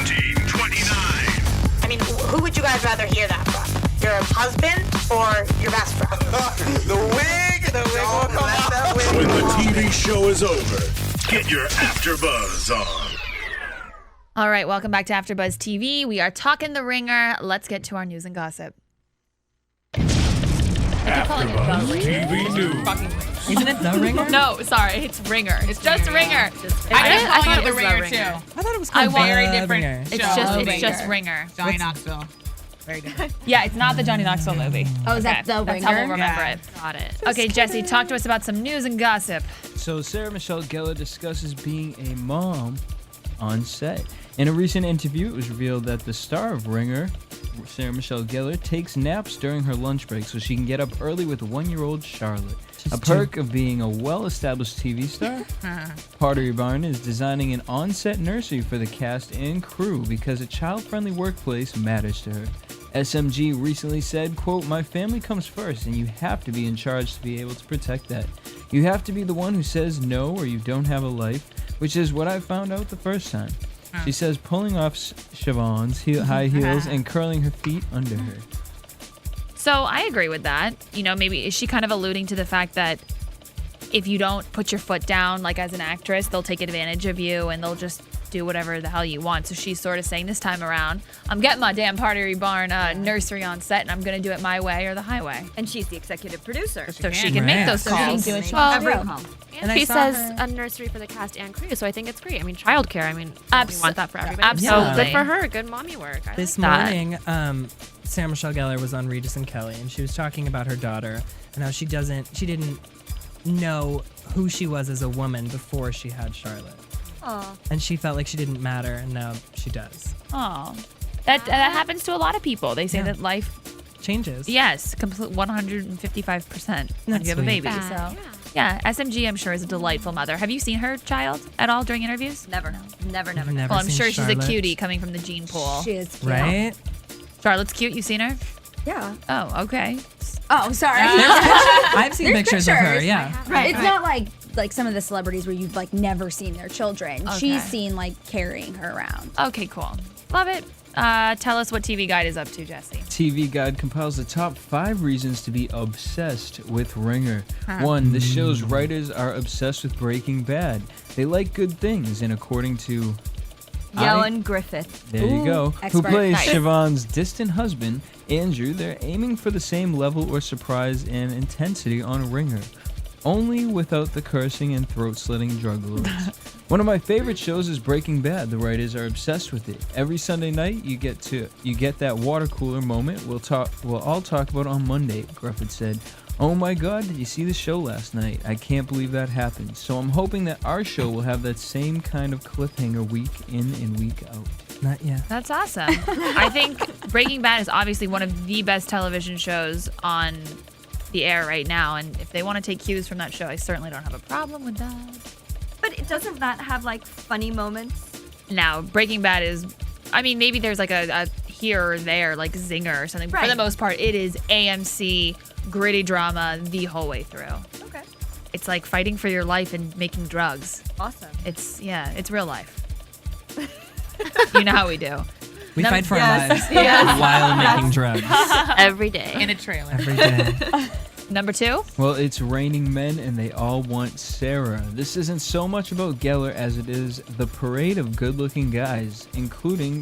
424-256-1729. I mean, who would you guys rather hear that from? Your husband or your best friend? The wig will come off. When the TV show is over, get your AfterBuzz on. All right, welcome back to AfterBuzz TV. We are talking The Ringer. Let's get to our news and gossip. AfterBuzz TV News. Isn't it The Ringer? No, sorry, it's Ringer. It's just Ringer. I didn't call thought it it the was Ringer The too. Ringer. I thought it was I called want- Very The different. Ringer. It's show. just Ringer. Johnny Knoxville. Very different. Yeah, it's not the Johnny Knoxville movie. Oh, is that The That's how we'll Ringer? remember Yeah. it. Got it. Okay, Jesse, talk to us about some news and gossip. So Sarah Michelle Gellar discusses being a mom on set. In a recent interview, it was revealed that the star of Ringer, Sarah Michelle Gellar, takes naps during her lunch break so she can get up early with 1-year-old Charlotte. A perk of being a well-established TV star. Pottery Barn is designing an on-set nursery for the cast and crew because a child-friendly workplace matters to her. SMG recently said, quote, "My family comes first and you have to be in charge to be able to protect that. You have to be the one who says no or you don't have a life, which is what I found out the first time." She says pulling off Siobhan's high heels and curling her feet under her. So I agree with that. You know, maybe is she kind of alluding to the fact that if you don't put your foot down, like as an actress, they'll take advantage of you and they'll just do whatever the hell you want. So she's sort of saying this time around, I'm getting my damn Pottery Barn nursery on set and I'm going to do it my way or the highway. And she's the executive producer. So she can make those So she can calls. do what she Well, wants to Every do. call. And I she saw says her- a nursery for the cast and crew, so I think it's great. I mean, childcare. I mean, we Abso- want that for everybody. absolutely. So good for her. Good mommy work. I This like that. morning, Sarah Michelle Gellar was on Regis and Kelly, and she was talking about her daughter and how she didn't know who she was as a woman before she had Charlotte. Aw. And she felt like she didn't matter, and now she does. Oh, that happens to a lot of people. They say Yeah. that life, Changes. yes, complete 155% when That's you have a sweet. baby. So yeah, SMG I'm sure is a delightful mother. Have you seen her child at all during interviews? Never. Never. I've never Well, I'm seen sure she's a Charlotte. cutie coming from the gene pool. She is cute. Right? Charlotte's cute. You seen her? Yeah. Oh, okay. Oh, sorry. I've seen There's pictures of her, pictures. yeah. Right. It's not like some of the celebrities where you've like never seen their children. Okay. She's seen like carrying her around. Okay, cool. Love it. Tell us what TV Guide is up to, Jesse. TV Guide compiles the top 5 reasons to be obsessed with Ringer. 1. The show's writers are obsessed with Breaking Bad. They like good things, and according to Yoan Griffith. There you go. Who expert. plays Nice. Siobhan's distant husband, Andrew. They're aiming for the same level or surprise and intensity on Ringer, only without the cursing and throat-slitting drug lords. One of my favorite shows is Breaking Bad. The writers are obsessed with it. Every Sunday night, you get that water cooler moment. We'll all talk about on Monday. Griffith said, "Oh my God, did you see the show last night? I can't believe that happened." So I'm hoping that our show will have that same kind of cliffhanger week in and week out. Not yet. That's awesome. I think Breaking Bad is obviously one of the best television shows on the air right now, and if they want to take cues from that show, I certainly don't have a problem with that. But it doesn't that have like funny moments? Now, Breaking Bad is, I mean, maybe there's like a here or there, like zinger or something. But for Right. the most part, it is AMC gritty drama the whole way through. Okay. it's like fighting for your life and making drugs. Awesome. It's real life. You know how we do. We fight for our lives Yes. while making drugs. Every day. In a trailer. Every day. Number 2? Well, it's raining men and they all want Sarah. This isn't so much about Geller as it is the parade of good-looking guys, including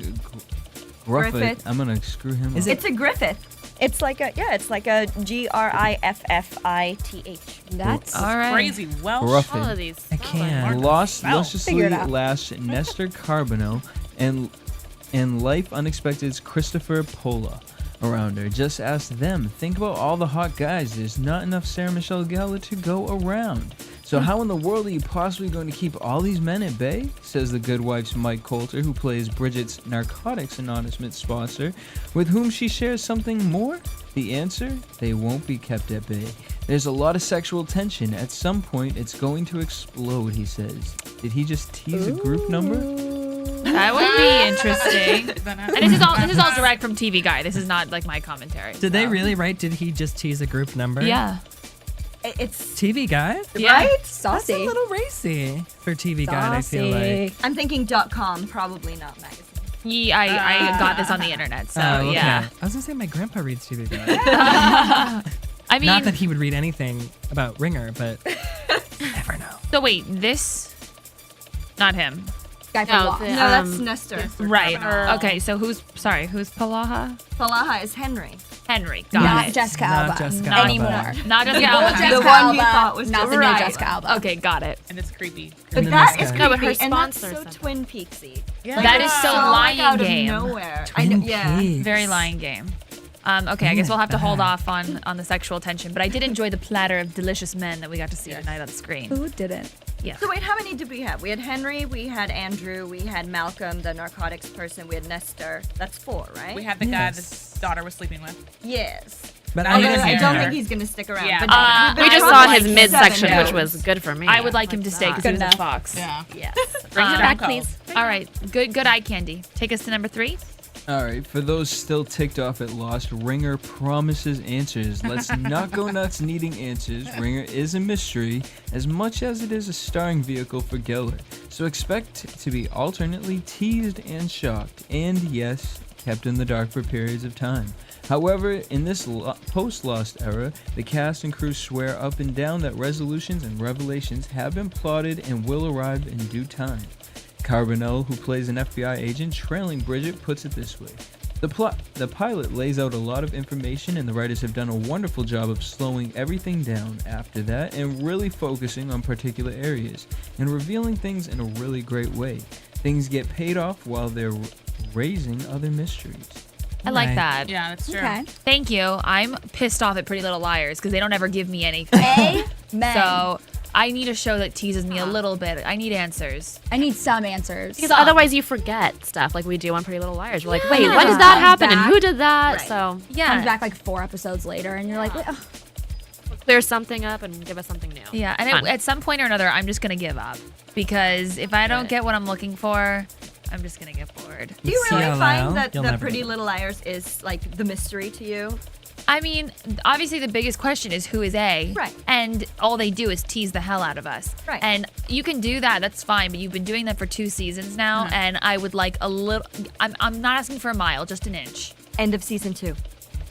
Griffith. Griffith. I'm gonna screw him up. It's a Griffith. It's like a Griffith. That's All right. Crazy Welsh. Gruffin. All of these. I can't. Lost Wow. lusciously Figure it out. last Nestor Carbonell and Life Unexpected's Christopher Pola around her. Just ask them. Think about all the hot guys. There's not enough Sarah Michelle Gellar to go around. So how in the world are you possibly going to keep all these men at bay? Says the Good Wife's Mike Coulter, who plays Bridget's Narcotics Anonymous sponsor, with whom she shares something more? The answer? They won't be kept at bay. There's a lot of sexual tension. At some point, it's going to explode, he says. Did he just tease a group number? That would be interesting. And this is all direct from TV Guy. This is not like my commentary. Did they really write, did he just tease a group number? Yeah. It's TV Guide? Yeah. right. That's saucy. a little racy for TV Guide, I feel like. I'm thinking .com, probably not magazine. Yeah, I got this on the internet, so Oh, okay. yeah. I was gonna say my grandpa reads TV Guide. I mean, Not that he would read anything about Ringer, but never know. so wait, this, not him. guy from No, Lost. the, No, that's Nestor. Right. Okay, so who's Palaha? Palaha is Henry. Henry. Got Not it. Jessica Not Alba Jessica Not Alba. anymore. Not Jessica The Alba. old Jessica The one you Alba, thought was not the new Right. Jessica Alba. Okay, got it. And it's creepy. But then that this is guy. No, but creepy, her and that's sponsor so said Twin Peaksy. Yeah. That is so like out Lion Game. of nowhere. Twin yeah. Peaks. Very Lion Game. Okay, I guess we'll have to hold off on the sexual tension, but I did enjoy the platter of delicious men that we got to see tonight on the screen. Who didn't? Yeah. So wait, how many did we have? We had Henry, we had Andrew, we had Malcolm, the narcotics person, we had Nestor. That's 4, right? We had the guy Yes. his daughter was sleeping with. Yes. But Although I I didn't don't care. think he's gonna stick around. Yeah. But We just I saw would his like midsection, 7 which notes. was good for me. I would like him to stay because Good he was a enough. fox. Yeah. Yes. Bring him Um, back, please. All right, good eye candy. Take us to number 3. All right, for those still ticked off at Lost, Ringer promises answers. Let's not go nuts needing answers. Ringer is a mystery as much as it is a starring vehicle for Geller. So expect to be alternately teased and shocked, and yes, kept in the dark for periods of time. However, in this post-Lost era, the cast and crew swear up and down that resolutions and revelations have been plotted and will arrive in due time. Carbonell, who plays an FBI agent trailing Bridget, puts it this way. The pilot lays out a lot of information, and the writers have done a wonderful job of slowing everything down after that and really focusing on particular areas and revealing things in a really great way. Things get paid off while they're raising other mysteries. I like Right. that. Yeah, that's true. Okay. Thank you. I'm pissed off at Pretty Little Liars because they don't ever give me anything. Amen. So I need a show that teases me a little bit. I need answers. I need some answers. Because otherwise you forget stuff like we do on Pretty Little Liars. We're like, wait, when did that happen and who did that? Right. So Yeah. Comes back like 4 episodes later, and you're like, "Ugh." clear something up and give us something new. Yeah, and Fun. at some point or another, I'm just gonna give up because if I don't get what I'm looking for, I'm just gonna get bored. Do you really CLL, find that you'll the never Pretty know. Little Liars is like the mystery to you? I mean, obviously the biggest question is who is A? Right. And all they do is tease the hell out of us. Right. And you can do that, that's fine, but you've been doing that for 2 seasons now, and I would like a little. I'm not asking for a mile, just an inch. End of season 2.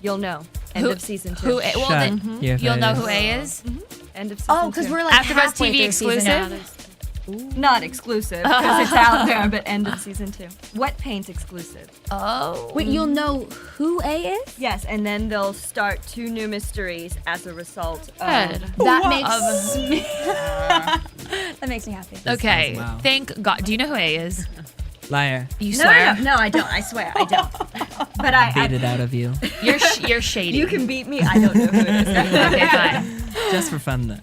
You'll know. End Who- of season 2. Who? Well, Shut then your you'll know face. who A is. End of season 2. Oh, because we're like AfterBuzz halfway TV through season exclusive? Not exclusive because it's out there, but end of season 2. Wet Paint exclusive. Oh. Wait, you'll know who A is? Yes, and then they'll start 2 new mysteries as a result of. Good. That makes me that makes me happy. Okay. Wow. Thank God. Do you know who A is? Liar. You No, swear? no, I don't. I swear, I don't. But Beat it out of you. You're shady. You can beat me. I don't know who it is. Okay, fine. Just for fun then.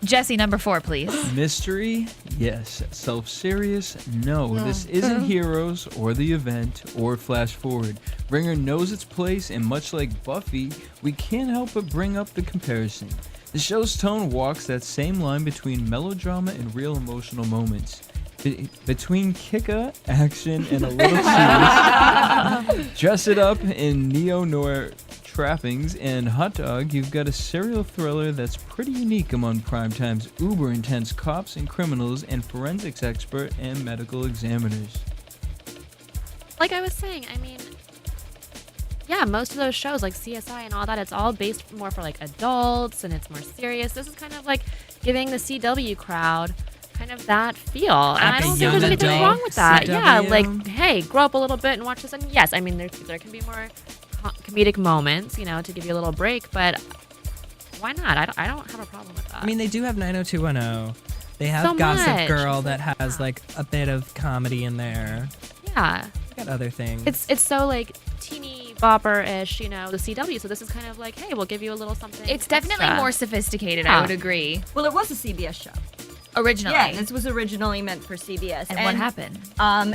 Jesse, number 4, please. Mystery? Yes. Self-serious? No. This isn't Heroes or The Event or Flash Forward. Ringer knows its place, and much like Buffy, we can't help but bring up the comparison. The show's tone walks that same line between melodrama and real emotional moments. Between kicka, action, and a little serious. Dress it up in neo-noir trappings, and Hot Dog, you've got a serial thriller that's pretty unique among Primetime's uber-intense cops and criminals and forensics expert and medical examiners. Like I was saying, I mean, yeah, most of those shows like CSI and all that, it's all based more for like adults and it's more serious. This is kind of like giving the CW crowd kind of that feel. And I don't think there's anything wrong with that. Yeah, like, hey, grow up a little bit and watch this. And yes, I mean, there can be more comedic moments, you know, to give you a little break, but why not? I don't have a problem with that. I mean, they do have 90210. They have So Gossip much. Girl that has like a bit of comedy in there. Yeah. They got other things. It's so like teeny bopper-ish, you know, the CW. So this is kind of like, hey, we'll give you a little something. It's definitely extra. more sophisticated, Yeah. I would agree. Well, it was a CBS show. Originally. Yeah, this was originally meant for CBS. And what happened?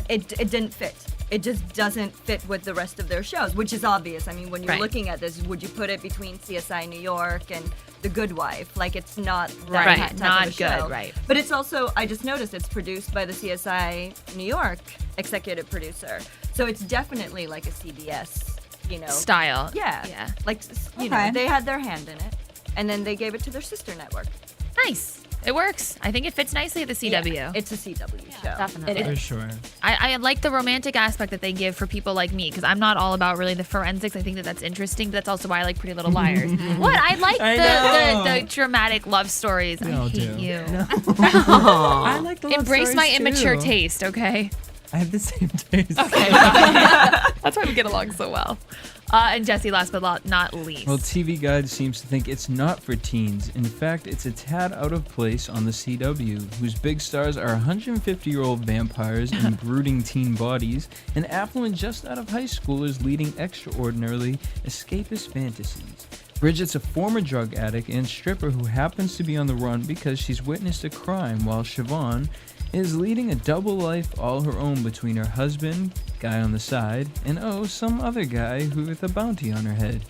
It didn't fit. It just doesn't fit with the rest of their shows, which is obvious. I mean, when you're Right. looking at this, would you put it between CSI New York and The Good Wife? Like, it's not that Right, type not of a show. good, right. But it's also, I just noticed it's produced by the CSI New York executive producer. So it's definitely like a CBS, you know. Style. Yeah. Yeah. Like, you know, they had their hand in it. And then they gave it to their sister network. Nice. It works. I think it fits nicely at the CW. Yeah, it's a CW show. Definitely. For sure. I like the romantic aspect that they give for people like me because I'm not all about really the forensics. I think that that's interesting, but that's also why I like Pretty Little Liars. What? I like the dramatic love stories. We I all hate do. you. I like the love Embrace my stories, immature too. taste, okay? I have the same taste. Okay. That's why we get along so well. And Jesse, last but not least. Well, TV Guide seems to think it's not for teens. In fact, it's a tad out of place on the CW, whose big stars are 150-year-old vampires in brooding teen bodies and affluent just out of high schoolers leading extraordinarily escapist fantasies. Bridget's a former drug addict and stripper who happens to be on the run because she's witnessed a crime, while Siobhan is leading a double life all her own between her husband, guy on the side, and some other guy who with a bounty on her head.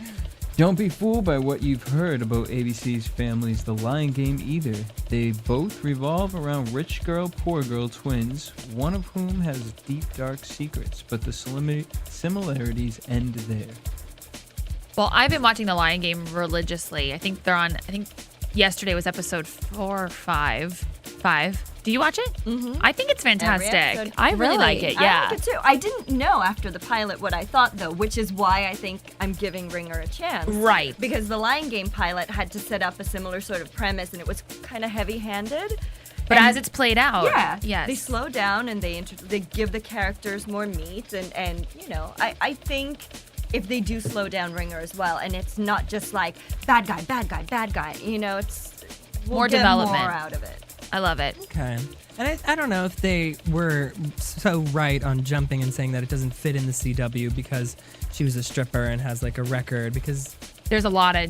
Don't be fooled by what you've heard about ABC's Family's The Lion Game either. They both revolve around rich girl, poor girl twins, one of whom has deep dark secrets, but the similarities end there. Well, I've been watching The Lion Game religiously. I think yesterday was episode 4 or 5. Do you watch it? Mm-hmm. I think it's fantastic. I really like it. Yeah. I like it too. I didn't know after the pilot what I thought though, which is why I think I'm giving Ringer a chance. Right. Because the Lion Game pilot had to set up a similar sort of premise, and it was kind of heavy-handed. But And- as it's played out, yeah, yes. they slow down and they give the characters more meat, and you know, I think if they do slow down Ringer as well, and it's not just like bad guy, you know, we'll More get development. more out of it. I love it. Okay. And I don't know if they were so right on jumping and saying that it doesn't fit in the CW because she was a stripper and has like a record, because There's a lot of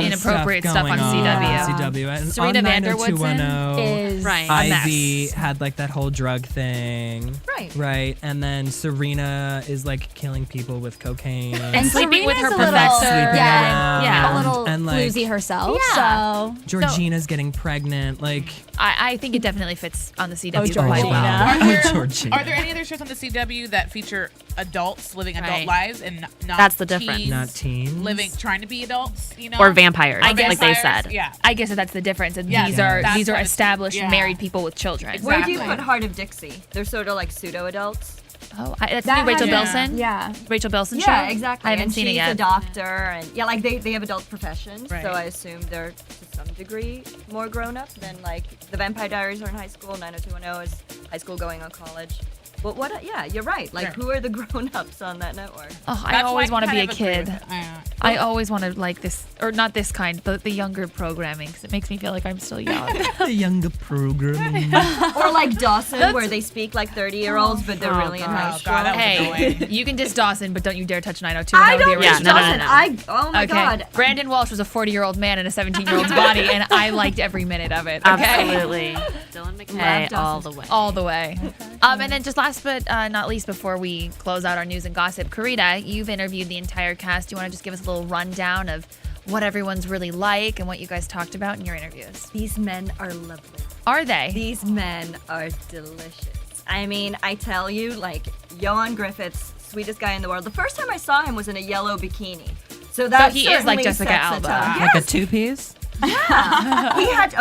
inappropriate stuff on CW. And Serena on van der Woodsen 90210, is right. Ivy had like that whole drug thing. Right. Right. And then Serena is like killing people with cocaine. And sleeping with her Serena's a professor. little, Sleeping yeah, around. a little And, like, floozy herself. Yeah. So Georgina's getting pregnant. Like, I think it definitely fits on the CW Georgina. quite well. Georgina. Are there any other shows on the CW that feature adults living adult Right. lives and not That's the difference. teens Not teens. trying to be adults, you know? Or vampires, I guess- like they said. Yeah. I guess that's the difference. And Yeah, these yeah. are That's these are what it's- established yeah. married people with children. Where do you Exactly. put Heart of Dixie? They're sort of like pseudo adults. Oh, that's That new Rachel has- Bilson. yeah. Rachel Bilson show. Yeah, exactly. I haven't and seen it she's yet. a doctor, and yeah, like they have adult professions, Right. so I assume they're to some degree more grown up than like the Vampire Diaries are in high school. 90210 is high school going on college. But what? Yeah, you're right. Like, Sure. who are the grown-ups on that network? Oh, I That's always why want to be a kind of agree kid. with it. I always want to like this, or not this kind, but the younger programming, because it makes me feel like I'm still young. the younger programming. Or like Dawson, where they speak like 30-year-olds, but they're really in high God, school. that was Hey, annoying. you can diss Dawson, but don't you dare touch 902. I That would be don't a miss original. Dawson. Oh my Okay. God. Brandon Walsh was a 40-year-old man in a 17-year-old's body, and I liked every minute of it. Okay? Absolutely. Dylan McKay all the way. All the way. And then just last but not least, before we close out our news and gossip, Karita, you've interviewed the entire cast. Do you want to just give us a little rundown of what everyone's really like and what you guys talked about in your interviews? These men are lovely. Are they? These men are delicious. I mean, I tell you, like, Johan Griffiths, sweetest guy in the world. The first time I saw him was in a yellow bikini. So that he is like certainly Jessica sets the Alba. tone. Like a Yes. two-piece? Yeah. He had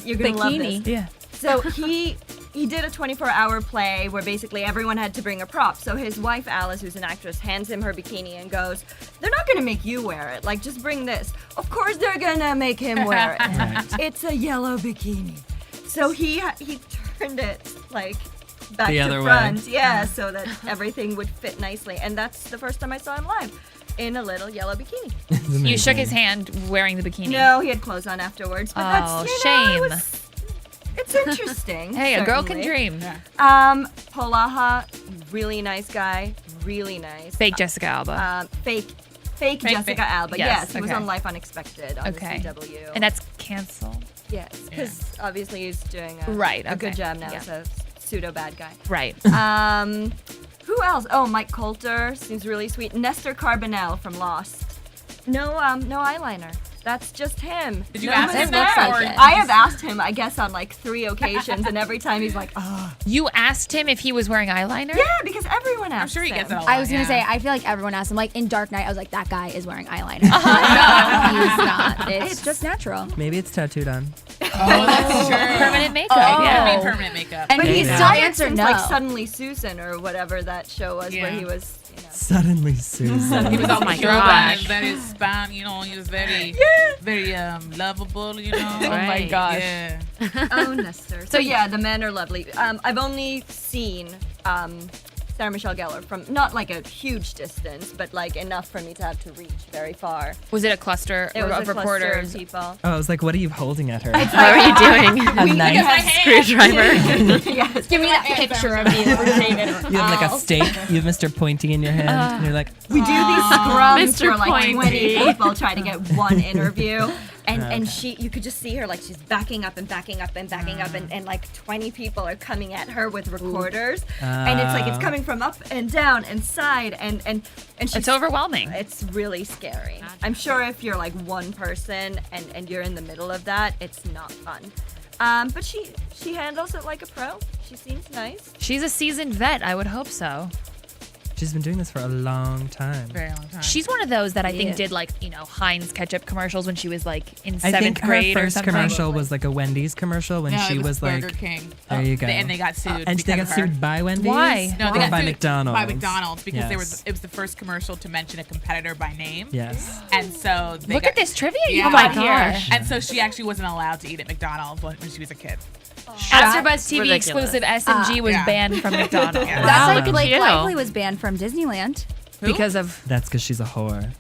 you're gonna love Bikini. this. Yeah. So he did a 24-hour play where basically everyone had to bring a prop. So his wife Alice, who's an actress, hands him her bikini and goes, "They're not gonna make you wear it. Like, just bring this." Of course they're gonna make him wear it. It's a yellow bikini. So he turned it like back The to other way. front, yeah, so that everything would fit nicely. And that's the first time I saw him live, in a little yellow bikini. You shook his hand wearing the bikini. No, he had clothes on afterwards. But that's, Oh, you know, shame. it's interesting. Hey, a girl can certainly. dream. Polaha, really nice guy, really nice. Fake Jessica Alba. Fake Jessica Alba. Yes, he was okay. on Life Unexpected on Okay. the CW. And that's canceled. Yes, because obviously he's doing a Right, a good okay. job now Yeah. as a pseudo bad guy. Right. Who else? Oh, Mike Coulter seems really sweet. Nestor Carbonell from Lost. No eyeliner. That's just him. Did you No ask him mustache. that, or- I have asked him, I guess, on like 3 occasions, and every time he's like, "Oh." You asked him if he was wearing eyeliner? Yeah, because everyone asks. I'm sure he gets it him. a lot. I was gonna yeah. say, I feel like everyone asks him. Like in Dark Knight, I was like, that guy is wearing eyeliner. No, he's not. It's just natural. Maybe it's tattooed on. Oh, that's true. Permanent makeup. Oh. Yeah. I mean, permanent makeup. And But he he's still still answered answered no. like Suddenly Susan or whatever that show was where Yeah. he was, you know. Suddenly Susan. He was all my throwback, gosh. very Span, you know, he was very, very lovable, you know. Oh my Right. gosh. Yeah. Oh, Nestor. So yeah, the men are lovely. I've only seen Sarah Michelle Gellar from not like a huge distance, but like enough for me to have to reach very far. Was it a cluster It was of a cluster of reporters? people. Oh, I was like, what are you holding at her? What are you doing? A knife. Screwdriver. Yes. Give me that picture of you, David. You have like a steak. You have Mr. Pointy in your hand, and you're like, We do these scrums Mr. where like 20 Pointy. people try to get one interview. And you could just see her like she's backing up and backing up and backing up and like 20 people are coming at her with recorders. And it's like it's coming from up and down and side and she's, It's overwhelming. It's really scary. I'm sure if you're like one person and you're in the middle of that, it's not fun. But she handles it like a pro. She seems nice. She's a seasoned vet. I would hope so. she's been doing this for a long time. Very long time. She's one of those that I Yeah. think did like, Heinz ketchup commercials when she was like in I 7th think her grade or first something. commercial was like a Wendy's commercial when No, she it was like, Burger King. there you go. And they got sued. and they because got of her. sued by Wendy's. Why? No, they Or got by sued McDonald's. By McDonald's because Yes. it was the first commercial to mention a competitor by name. Yes. And so they Look got, at this trivia you Yeah. got Oh my here. gosh. And so she actually wasn't allowed to eat at McDonald's when she was a kid. AfterBuzz TV Ridiculous. exclusive S&G was Yeah. banned from McDonald's. Yeah. That's Wow, like look at Blake you. Lively was banned from Disneyland. Because of That's because she's a whore.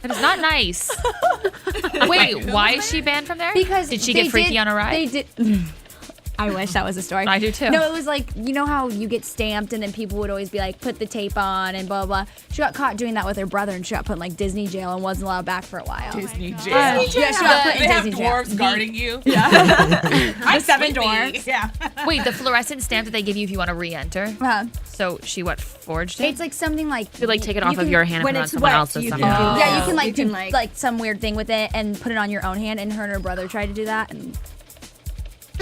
that is not nice. Wait, why is she banned from there? Because did she they get freaky did- on a ride? They did. I wish that was a story. I do too. No, it was like, you know how you get stamped and then people would always be like, put the tape on and blah, blah, blah. She got caught doing that with her brother and she got put in like Disney jail and wasn't allowed back for a while. Disney jail. Yeah, she got put They in have Disney jail. dwarves guarding you. The seven Sleepy. dwarves. Yeah. Wait, the fluorescent stamp that they give you if you want to re-enter. So she forged it? It's like something like You like take it you off of can- your hand when and put it on it's someone wet, else's you somehow. can do Yeah, you can like You do can, like some weird thing with it and put it on your own hand. And her and her brother tried to do that, and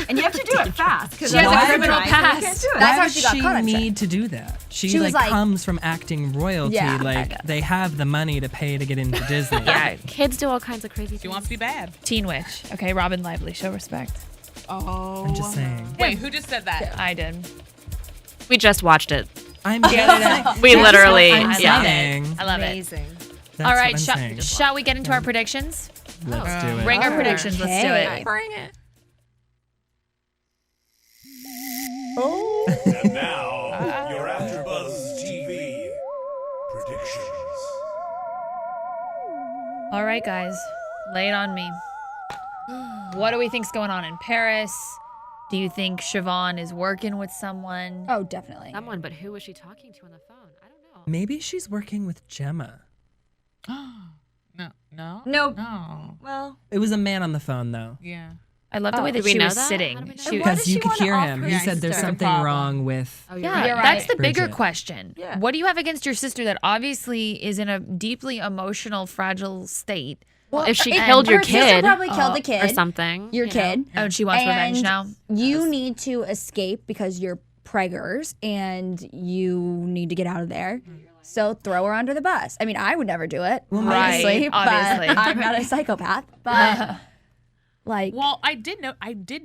And you have to do it fast because She has a criminal past. Can't do it. That's Why how does she got caught, I'm sure. need to do that? She She was like like- comes from acting royalty. Yeah, I like guess. they have the money to pay to get into Disney. Yeah, Kids do all kinds of crazy things. She wants to be bad. Teen Witch. Okay, Robin Lively, show respect. Oh. I'm just saying. Wait, who just said that? I did. We just watched it. I'm We literally, I'm yeah. saying. I love it. Amazing. That's All right, what I'm saying. shall we get into our predictions? Let's do it. Ringer predictions. Let's do it. Bring it. And now, your AfterBuzz TV predictions. All right, guys, lay it on me. What do we think's going on in Paris? Do you think Siobhan is working with someone? oh, definitely. Someone, but who was she talking to on the phone? I don't know. Maybe she's working with Gemma. No. No. No. Well, It was a man on the phone though. Yeah. I love the Oh, way that did we she know was that? sitting. How do we know She that? What Because does you she could wanna hear offer him. her He said there's sister? something Problem. wrong with. Oh, you're yeah, right. You're that's the right. bigger Bridget. question. Yeah. What do you have against your sister that obviously is in a deeply emotional, fragile state? Well, if she And killed your her sister kid probably killed the kid or something. Your you know. kid. Oh, and she wants revenge And now? You need to escape because you're preggers and you need to get out of there. So throw her under the bus. I mean, I would never do it, Right, obviously, obviously. but I'm not a psychopath. But like, Well, I did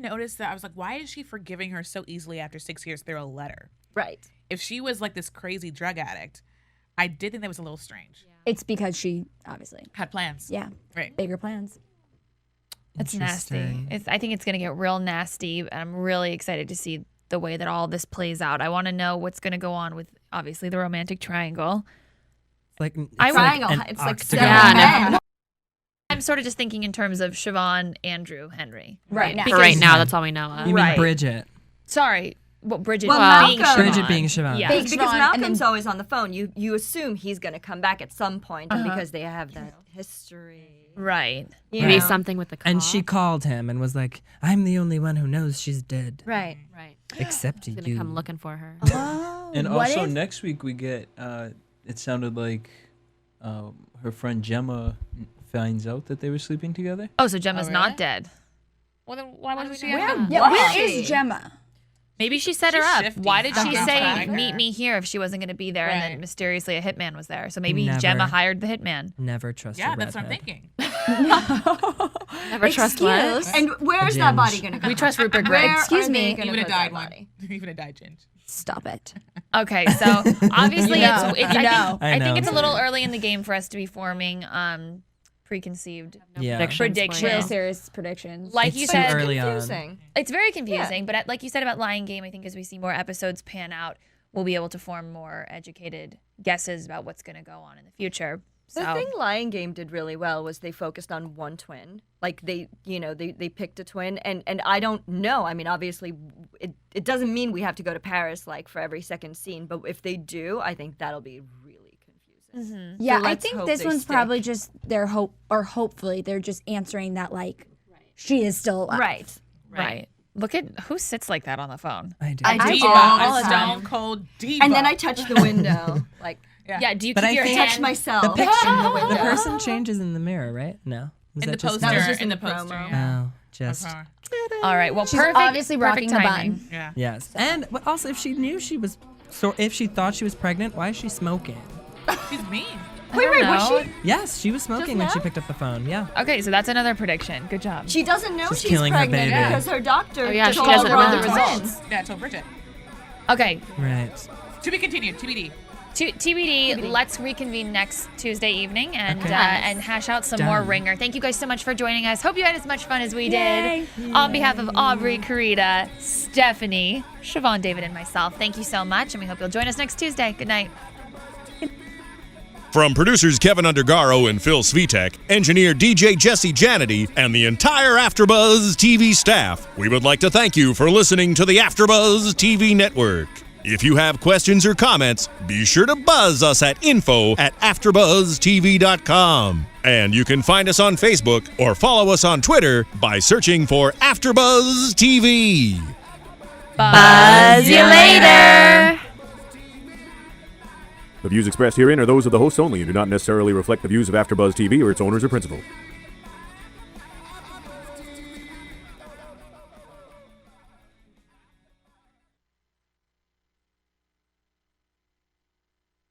notice that. I was like, why is she forgiving her so easily after 6 years through a letter? Right. If she was like this crazy drug addict, I did think that was a little strange. it's because she obviously Had plans. yeah, Right. bigger plans. It's nasty. I think it's going to get real nasty, and I'm really excited to see the way that all this plays out. I want to know what's going to go on with, obviously, the romantic triangle. Like Triangle. an It's like octagon. seven. I'm sort of just thinking in terms of Siobhan, Andrew, Henry. Right now. For right now, that's all we know of. You mean Right. Bridget? Sorry, Bridget Well, being Malcolm- Siobhan. Bridget being Siobhan. Yeah. Big Because Siobhan, and Malcolm's then- always on the phone. You assume he's going to come back at some point, and because they have that history. Right. You Maybe know? something with the cop. And she called him and was like, "I'm the only one who knows she's dead, Right. Right. except He's gonna you." come looking for her. Oh, And what also if- next week we get. It sounded like her friend Gemma finds out that they were sleeping together. Oh, so Gemma's really? not dead. Well, then why wasn't she? Where at- yeah, was where she? is Gemma? Maybe she set her She's up. shifty. Why did she Something's say, wrong with meet her. me here if she wasn't going to be there? And then Right. mysteriously a hitman was there. So maybe Never. Gemma hired the hitman. Never trust. Yeah, a that's what I'm redhead. thinking. Never trust what? Excuse? And where's that Ginge. body going to go? We trust Rupert Where Griggs. Excuse are me. they He gonna would have put that died one. body? He would have died, Ginge. Stop it. Okay, so obviously You know, it's you I know. think I know. it's a little early in the game for us to be forming preconceived Yeah. predictions. Real serious predictions. Like It's you too said, early on. Confusing. it's very confusing. But like you said about Lion Game, I think as we see more episodes pan out, we'll be able to form more educated guesses about what's going to go on in the future. So The thing Lion Game did really well was they focused on one twin. Like they picked a twin, and I don't know. I mean, obviously, it doesn't mean we have to go to Paris like for every second scene, but if they do, I think that'll be really confusing. Yeah, So I let's think hope this they one's stick. probably just their hope, or hopefully they're just answering that like she is still alive. Right. right. Look at who sits like that on the phone. I do. I do Diva, all a the time. stone cold diva. And then I touch the window, like Yeah. Do you But keep I your think- hand? touch myself. The picture, in the the window. person changes in the mirror, right? No. Was in the that just poster. That was just in in the the poster. promo. Yeah. Oh, just Uh-huh. All right. Well, She's perfect. obviously perfect rocking a timing. bun. Yeah. yes. And but also, if she knew she was, so if she thought she was pregnant, why is she smoking? She's mean. Wait, was know. she? Yes, she was smoking when she now? picked up the phone. Yeah. Okay, so that's another prediction. Good job. She doesn't know She's she's killing her pregnant baby. because her doctor Oh, yeah, she told doesn't her know. the The results. Yeah, told Bridget. Okay, Right. To be continued. TBD. TBD. Let's reconvene next Tuesday evening and Okay. and hash out some more Done. Ringer. Thank you guys so much for joining us. Hope you had as much fun as we did. On behalf of Aubrey, Karita, Stephanie, Siobhan, David, and myself, thank you so much, and we hope you'll join us next Tuesday. Good night. From producers Kevin Undergaro and Phil Svitek, engineer DJ Jesse Janity, and the entire AfterBuzz TV staff, we would like to thank you for listening to the AfterBuzz TV network. If you have questions or comments, be sure to buzz us at info@AfterBuzzTV.com. And you can find us on Facebook or follow us on Twitter by searching for AfterBuzz TV. Buzz you later. The views expressed herein are those of the hosts only and do not necessarily reflect the views of AfterBuzz TV or its owners or principal.